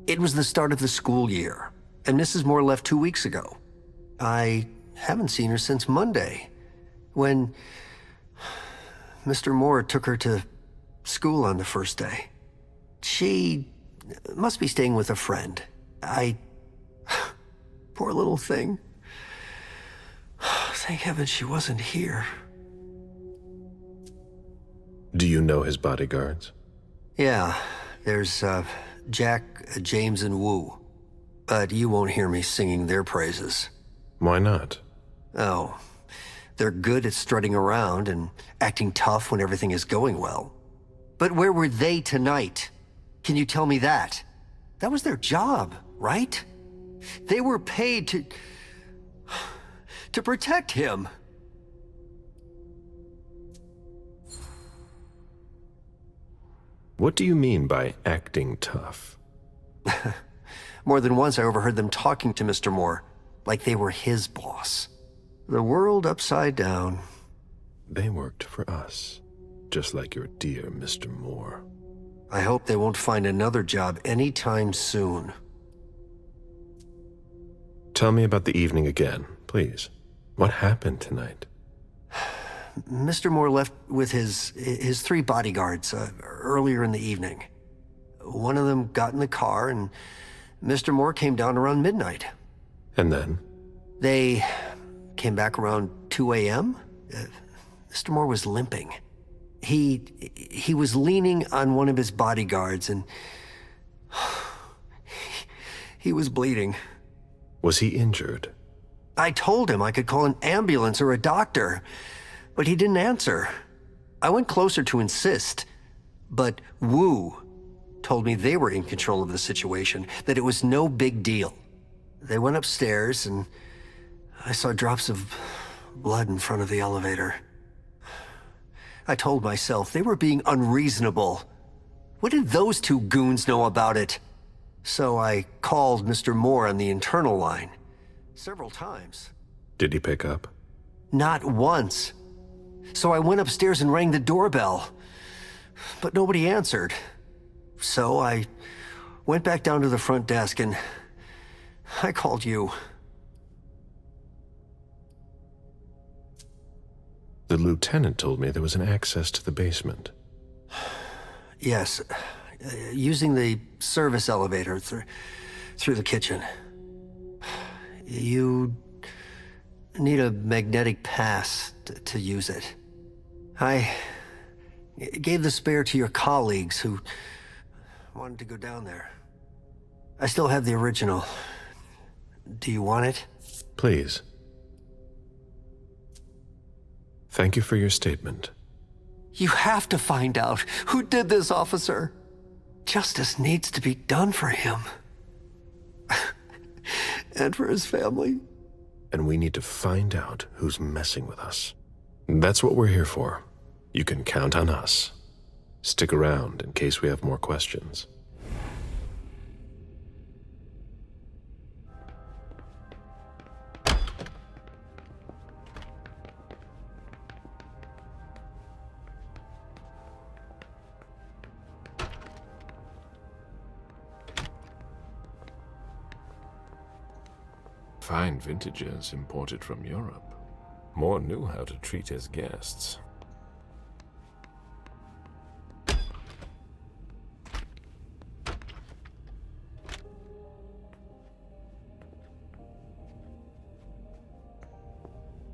It was the start of the school year, and Mrs. Moore left 2 weeks ago. I haven't seen her since Monday, when Mr. Moore took her to school on the first day. She must be staying with a friend. Poor little thing. Thank heaven she wasn't here. Do you know his bodyguards? Yeah, there's Jack, James, and Wu. But you won't hear me singing their praises. Why not? Oh, they're good at strutting around and acting tough when everything is going well. But where were they tonight? Can you tell me that? That was their job, right? They were paid to protect him. What do you mean by acting tough? More than once I overheard them talking to Mr. Moore, like they were his boss. The world upside down. They worked for us, just like your dear Mr. Moore. I hope they won't find another job anytime soon. Tell me about the evening again, please. What happened tonight? Mr. Moore left with his 3 bodyguards earlier in the evening. One of them got in the car and Mr. Moore came down around midnight. And then? They came back around 2 a.m. Mr. Moore was limping. He was leaning on one of his bodyguards and he was bleeding. Was he injured? I told him I could call an ambulance or a doctor, but he didn't answer. I went closer to insist, but Wu told me they were in control of the situation, that it was no big deal. They went upstairs and I saw drops of blood in front of the elevator. I told myself they were being unreasonable. What did those two goons know about it? So I called Mr. Moore on the internal line several times. Did he pick up? Not once. So I went upstairs and rang the doorbell, but nobody answered. So I went back down to the front desk and I called you. The lieutenant told me there was an access to the basement. Yes, using the service elevator through the kitchen. You need a magnetic pass to use it. I gave the spare to your colleagues who wanted to go down there. I still have the original. Do you want it? Please. Thank you for your statement. You have to find out who did this, officer. Justice needs to be done for him. And for his family. And we need to find out who's messing with us. That's what we're here for. You can count on us. Stick around in case we have more questions. Fine vintages imported from Europe. Moore knew how to treat his guests.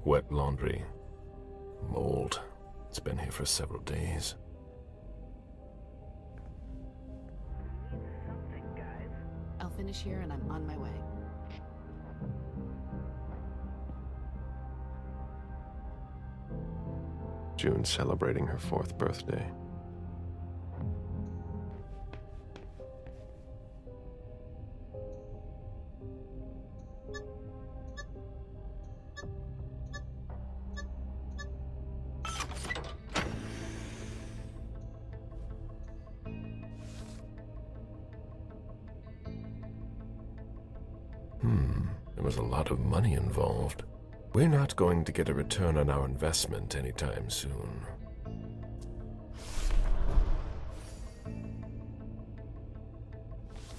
Wet laundry. Mold. It's been here for several days. I'll finish here and I'm on my way. June's celebrating her 4th birthday. There was a lot of money involved. We're not going to get a return on our investment anytime soon.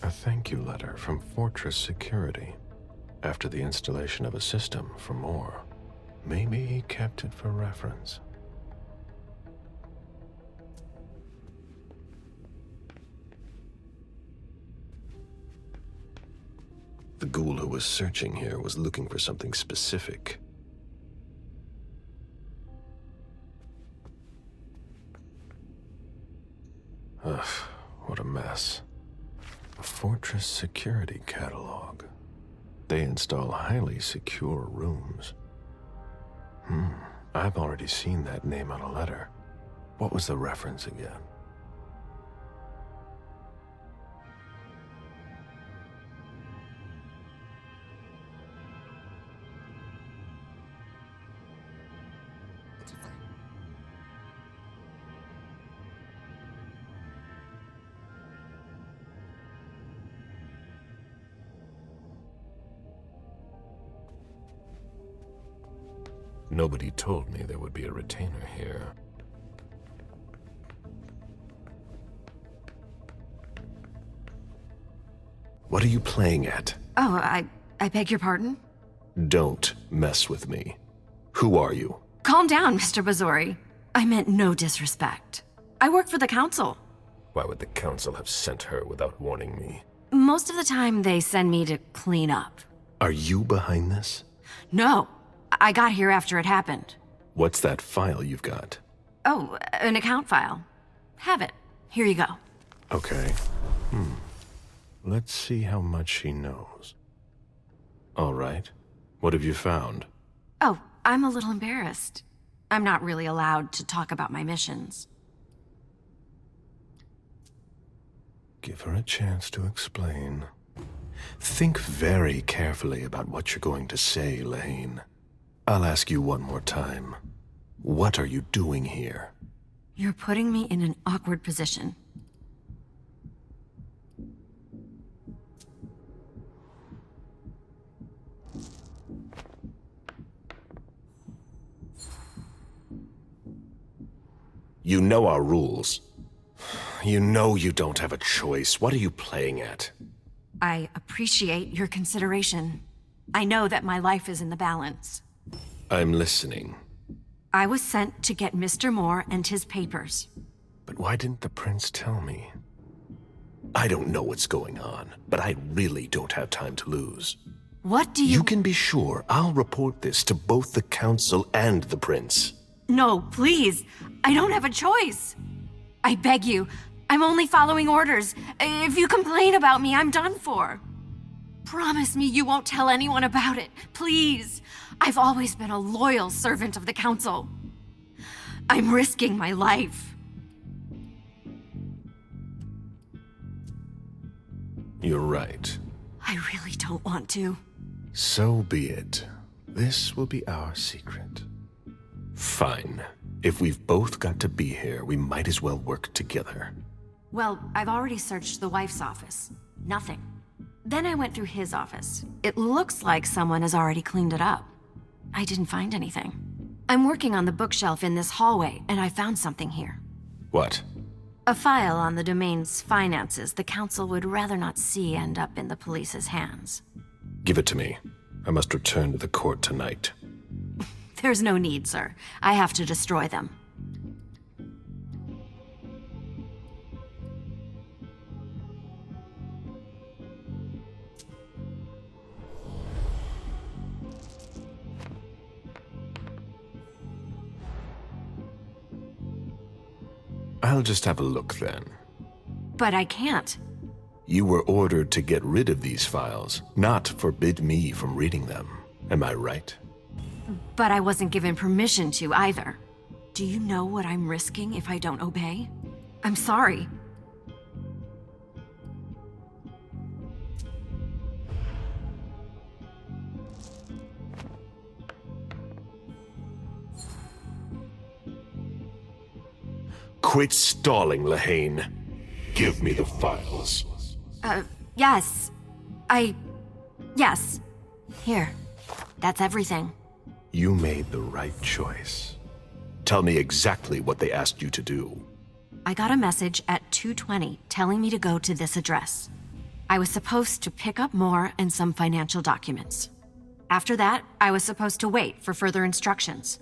A thank you letter from Fortress Security after the installation of a system for Moore. Maybe he kept it for reference. The ghoul who was searching here was looking for something specific. Ugh, what a mess. A Fortress Security catalog. They install highly secure rooms. I've already seen that name on a letter. What was the reference again? Nobody told me there would be a retainer here. What are you playing at? Oh, I beg your pardon? Don't mess with me. Who are you? Calm down, Mr. Bazori. I meant no disrespect. I work for the council. Why would the council have sent her without warning me? Most of the time, they send me to clean up. Are you behind this? No, I got here after it happened. What's that file you've got? Oh, an account file. Have it. Here you go. Okay. Let's see how much she knows. All right. What have you found? Oh, I'm a little embarrassed. I'm not really allowed to talk about my missions. Give her a chance to explain. Think very carefully about what you're going to say, Lane. I'll ask you one more time. What are you doing here? You're putting me in an awkward position. You know our rules. You know you don't have a choice. What are you playing at? I appreciate your consideration. I know that my life is in the balance. I'm listening. I was sent to get Mr. Moore and his papers. But why didn't the prince tell me? I don't know what's going on, but I really don't have time to lose. What do you— You can be sure I'll report this to both the council and the prince. No, please. I don't have a choice. I beg you. I'm only following orders. If you complain about me, I'm done for. Promise me you won't tell anyone about it, please. I've always been a loyal servant of the council. I'm risking my life. You're right. I really don't want to. So be it. This will be our secret. Fine. If we've both got to be here, we might as well work together. Well, I've already searched the wife's office. Nothing. Then I went through his office. It looks like someone has already cleaned it up. I didn't find anything. I'm working on the bookshelf in this hallway, and I found something here. What? A file on the domain's finances the council would rather not see end up in the police's hands. Give it to me. I must return to the court tonight. There's no need, sir. I have to destroy them. I'll just have a look then. But I can't. You were ordered to get rid of these files, not forbid me from reading them. Am I right? But I wasn't given permission to either. Do you know what I'm risking if I don't obey? I'm sorry. Quit stalling, Lehane. Give me the files. Yes. Yes. Here. That's everything. You made the right choice. Tell me exactly what they asked you to do. I got a message at 2:20 telling me to go to this address. I was supposed to pick up more and some financial documents. After that, I was supposed to wait for further instructions.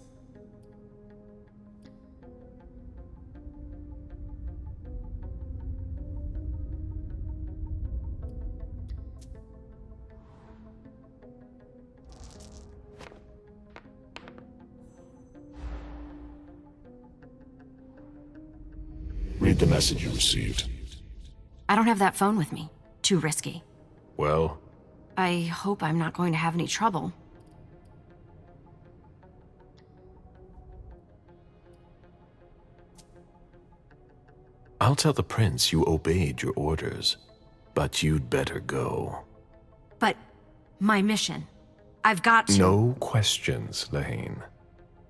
Read the message you received. I don't have that phone with me. Too risky. Well? I hope I'm not going to have any trouble. I'll tell the prince you obeyed your orders, but you'd better go. But my mission. I've got to— No questions, Lehane.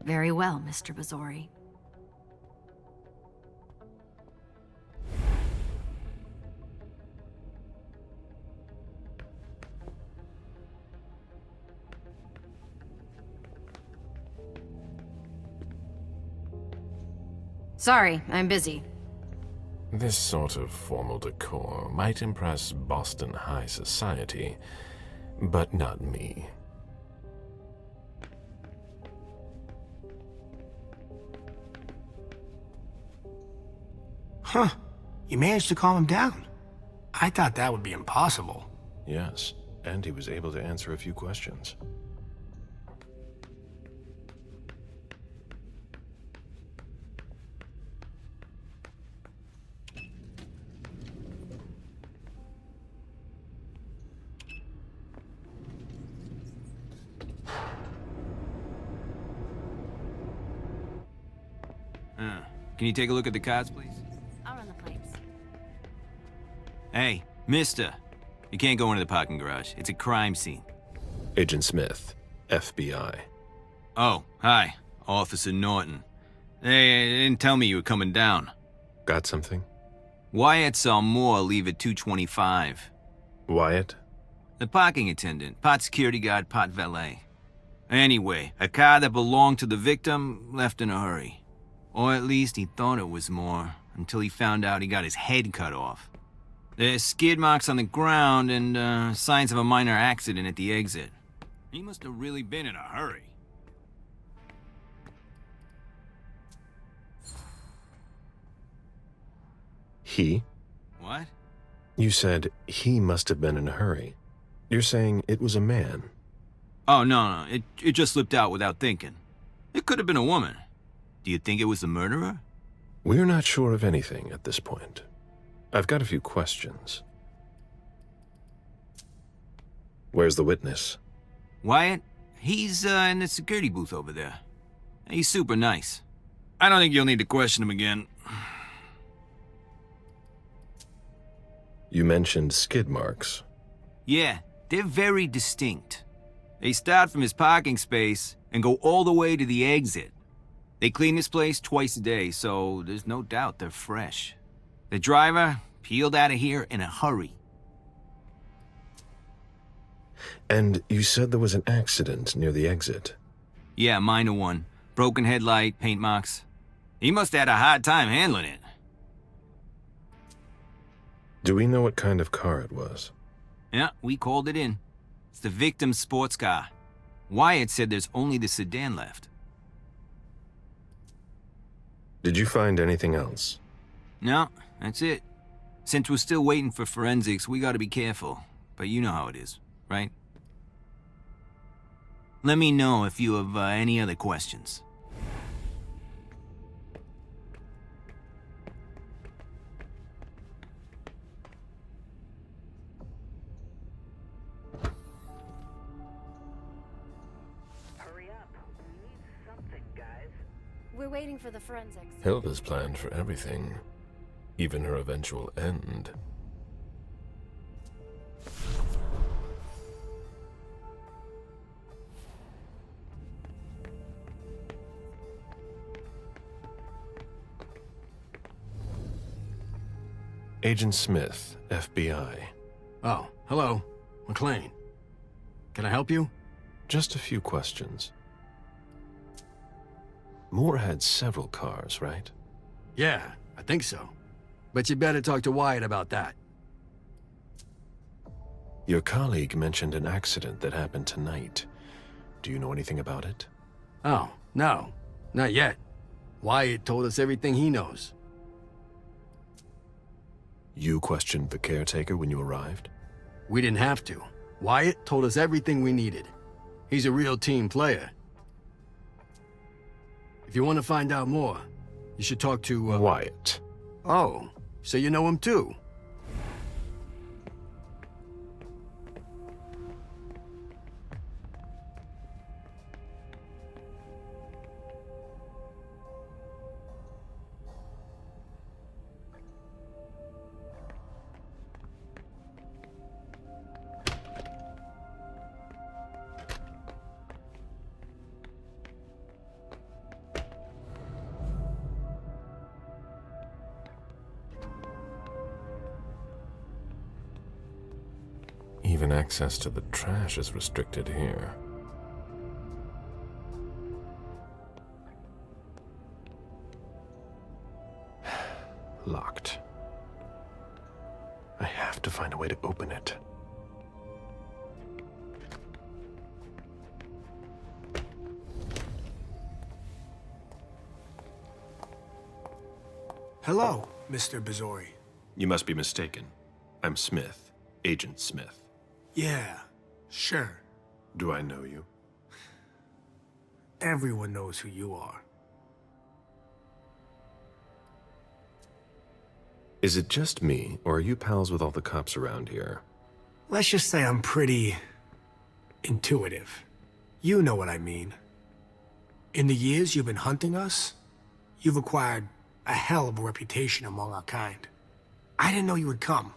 Very well, Mr. Bazori. Sorry, I'm busy. This sort of formal decor might impress Boston high society, but not me. Huh. You managed to calm him down. I thought that would be impossible. Yes, and he was able to answer a few questions. Can you take a look at the cards, please? I'll run the plates. Hey, mister. You can't go into the parking garage. It's a crime scene. Agent Smith, FBI. Oh, hi. Officer Norton. They didn't tell me you were coming down. Got something? Wyatt saw Moore leave at 2:25. Wyatt? The parking attendant, part security guard, part valet. Anyway, a car that belonged to the victim left in a hurry. Or at least he thought it was Moore, until he found out he got his head cut off. There's skid marks on the ground and signs of a minor accident at the exit. He must have really been in a hurry. He? What? You said he must have been in a hurry. You're saying it was a man? Oh, no, it just slipped out without thinking. It could have been a woman. Do you think it was the murderer? We're not sure of anything at this point. I've got a few questions. Where's the witness? Wyatt? He's in the security booth over there. He's super nice. I don't think you'll need to question him again. You mentioned skid marks. Yeah, they're very distinct. They start from his parking space and go all the way to the exit. They clean this place twice a day, so there's no doubt they're fresh. The driver peeled out of here in a hurry. And you said there was an accident near the exit. Yeah, minor one. Broken headlight, paint marks. He must have had a hard time handling it. Do we know what kind of car it was? Yeah, we called it in. It's the victim's sports car. Wyatt said there's only the sedan left. Did you find anything else? No, that's it. Since we're still waiting for forensics, we gotta be careful. But you know how it is, right? Let me know if you have any other questions. We're waiting for the forensics. Hilda's planned for everything, even her eventual end. Agent Smith, FBI. Oh, hello. McLean. Can I help you? Just a few questions. Moore had several cars, right? Yeah, I think so. But you better talk to Wyatt about that. Your colleague mentioned an accident that happened tonight. Do you know anything about it? Oh, no. Not yet. Wyatt told us everything he knows. You questioned the caretaker when you arrived? We didn't have to. Wyatt told us everything we needed. He's a real team player. If you want to find out more, you should talk to, Wyatt. Oh, so you know him too? Even access to the trash is restricted here. Locked. I have to find a way to open it. Hello, Mr. Bizori. You must be mistaken. I'm Smith. Agent Smith. Yeah, sure. Do I know you? Everyone knows who you are. Is it just me, or are you pals with all the cops around here? Let's just say I'm pretty intuitive. You know what I mean. In the years you've been hunting us, you've acquired a hell of a reputation among our kind. I didn't know you would come.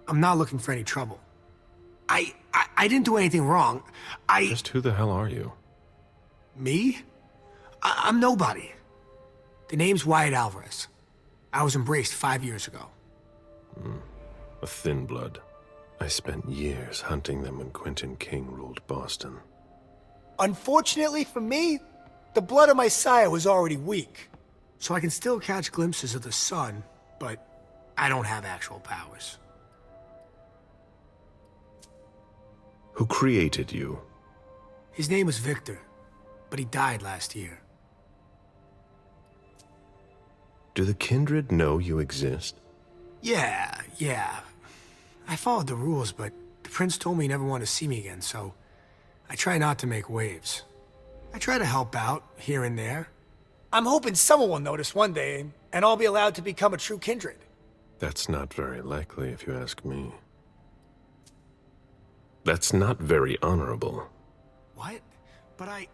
I'm not looking for any trouble. I didn't do anything wrong. Just who the hell are you? Me? I'm nobody. The name's Wyatt Alvarez. I was embraced 5 years ago. A thin blood. I spent years hunting them when Quentin King ruled Boston. Unfortunately for me, the blood of my sire was already weak. So I can still catch glimpses of the sun, but I don't have actual powers. Who created you? His name was Victor, but he died last year. Do the kindred know you exist? Yeah. I followed the rules, but the prince told me he never wanted to see me again, so I try not to make waves. I try to help out, here and there. I'm hoping someone will notice one day, and I'll be allowed to become a true kindred. That's not very likely, if you ask me. That's not very honorable. What? But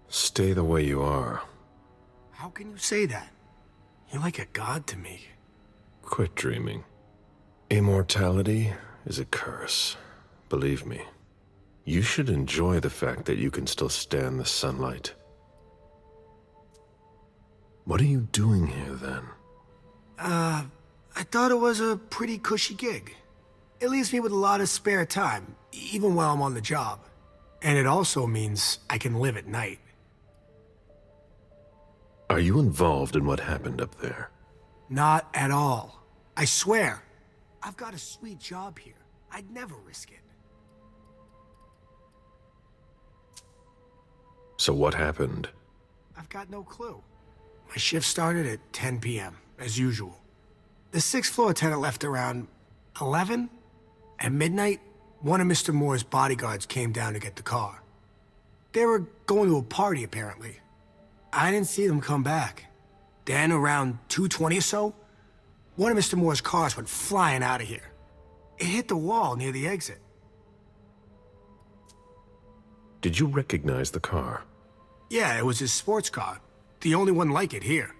Stay the way you are. How can you say that? You're like a god to me. Quit dreaming. Immortality is a curse. Believe me. You should enjoy the fact that you can still stand the sunlight. What are you doing here, then? I thought it was a pretty cushy gig. It leaves me with a lot of spare time, even while I'm on the job. And it also means I can live at night. Are you involved in what happened up there? Not at all. I swear. I've got a sweet job here. I'd never risk it. So what happened? I've got no clue. My shift started at 10 p.m., as usual. The 6th floor attendant left around 11. At midnight, one of Mr. Moore's bodyguards came down to get the car. They were going to a party, apparently. I didn't see them come back. Then, around 2:20 or so, one of Mr. Moore's cars went flying out of here. It hit the wall near the exit. Did you recognize the car? Yeah, it was his sports car. The only one like it here.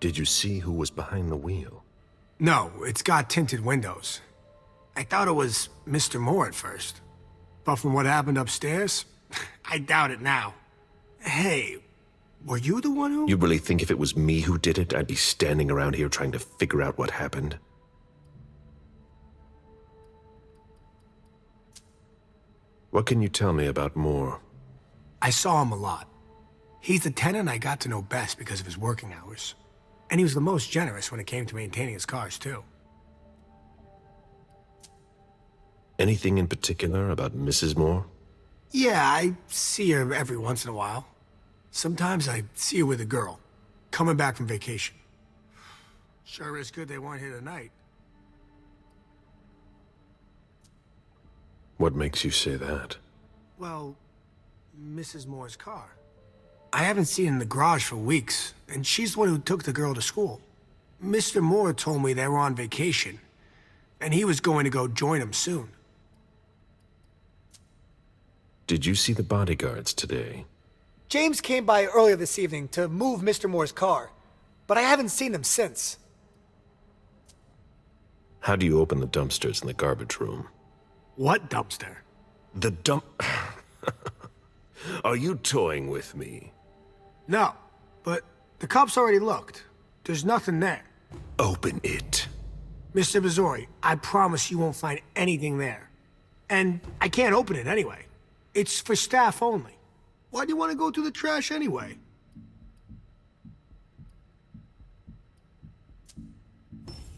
Did you see who was behind the wheel? No, it's got tinted windows. I thought it was Mr. Moore at first. But from what happened upstairs, I doubt it now. Hey, were you the one who— You really think if it was me who did it, I'd be standing around here trying to figure out what happened? What can you tell me about Moore? I saw him a lot. He's the tenant I got to know best because of his working hours. And he was the most generous when it came to maintaining his cars, too. Anything in particular about Mrs. Moore? Yeah, I see her every once in a while. Sometimes I see her with a girl, coming back from vacation. Sure is good they weren't here tonight. What makes you say that? Well, Mrs. Moore's car. I haven't seen her in the garage for weeks, and she's the one who took the girl to school. Mr. Moore told me they were on vacation, and he was going to go join them soon. Did you see the bodyguards today? James came by earlier this evening to move Mr. Moore's car, but I haven't seen them since. How do you open the dumpsters in the garbage room? What dumpster? The dump... Are you toying with me? No, but the cops already looked. There's nothing there. Open it. Mr. Bizori, I promise you won't find anything there. And I can't open it anyway. It's for staff only. Why do you want to go through the trash anyway?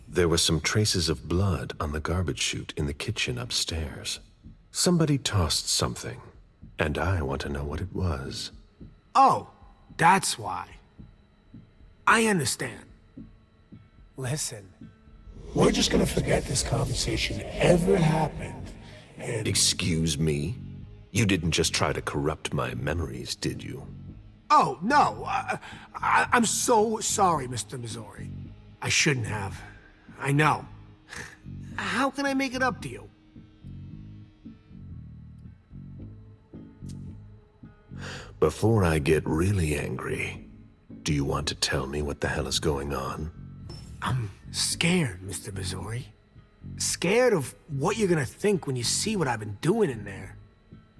There were some traces of blood on the garbage chute in the kitchen upstairs. Somebody tossed something, and I want to know what it was. Oh, that's why. I understand. Listen, we're just gonna forget this conversation ever happened, and... Excuse me? You didn't just try to corrupt my memories, did you? Oh, no. I'm so sorry, Mr. Missouri. I shouldn't have. I know. How can I make it up to you? Before I get really angry, do you want to tell me what the hell is going on? I'm scared, Mr. Missouri. Scared of what you're gonna think when you see what I've been doing in there.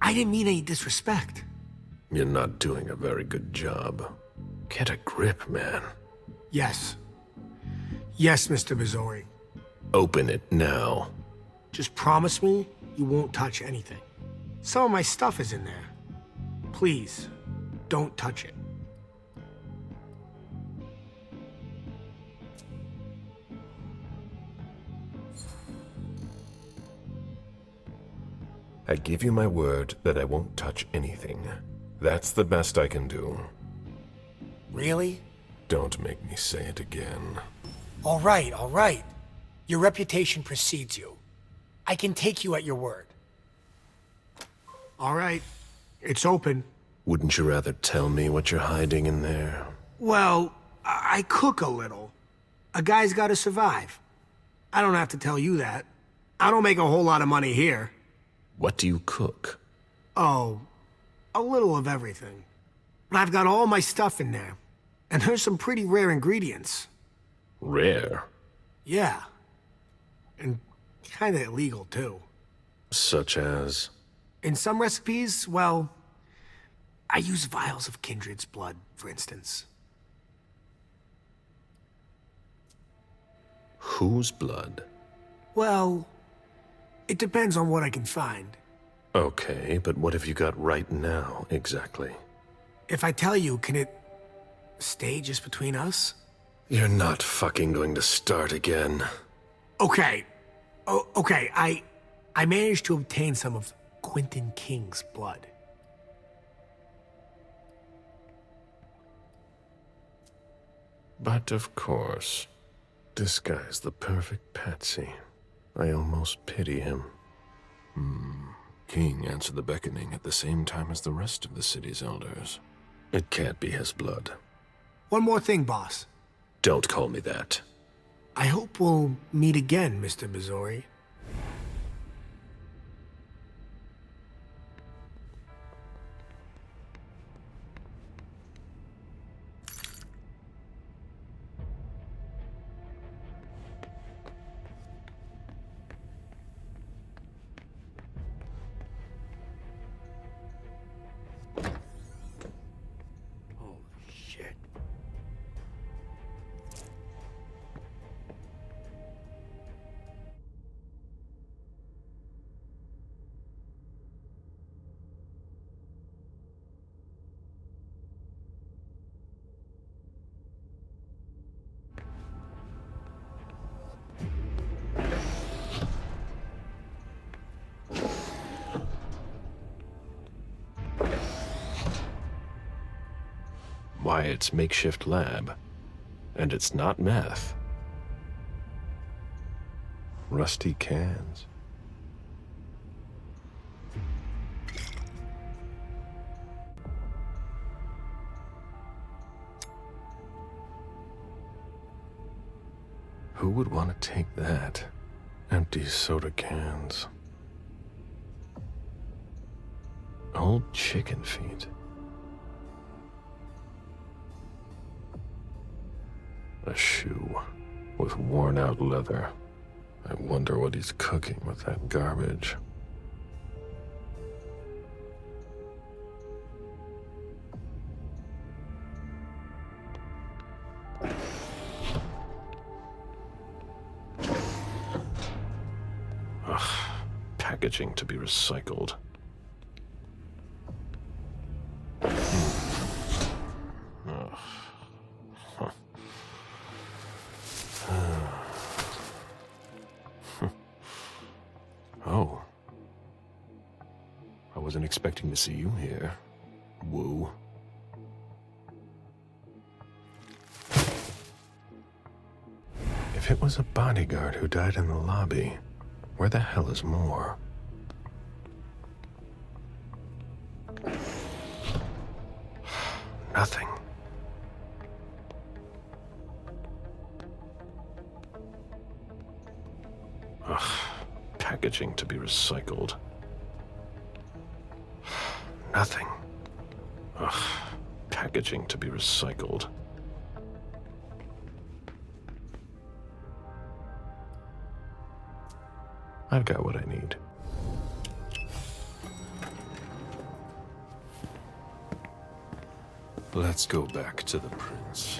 I didn't mean any disrespect. You're not doing a very good job. Get a grip, man. Yes. Yes, Mr. Missouri. Open it now. Just promise me you won't touch anything. Some of my stuff is in there. Please, don't touch it. I give you my word that I won't touch anything. That's the best I can do. Really? Don't make me say it again. All right, all right. Your reputation precedes you. I can take you at your word. All right, it's open. Wouldn't you rather tell me what you're hiding in there? Well, I cook a little. A guy's gotta survive. I don't have to tell you that. I don't make a whole lot of money here. What do you cook? Oh, a little of everything. But I've got all my stuff in there. And there's some pretty rare ingredients. Rare? Yeah. And kinda illegal, too. Such as? In some recipes, well, I use vials of kindred's blood, for instance. Whose blood? Well, it depends on what I can find. Okay, but what have you got right now, exactly? If I tell you, can it stay just between us? You're not fucking going to start again. Okay. Okay, I managed to obtain some of Quentin King's blood. But of course, this guy's the perfect patsy. I almost pity him. King answered the beckoning at the same time as the rest of the city's elders. It can't be his blood. One more thing, boss. Don't call me that. I hope we'll meet again, Mr. Missouri. Wyatt's makeshift lab. And it's not meth. Rusty cans. Who would want to take that? Empty soda cans. Old chicken feet. A shoe with worn-out leather. I wonder what he's cooking with that garbage. Ugh, packaging to be recycled. Oh. I wasn't expecting to see you here. Woo. If it was a bodyguard who died in the lobby, where the hell is Moore? Nothing. Ugh, packaging to be recycled. Nothing. Ugh, packaging to be recycled. I've got what I need. Let's go back to the prince.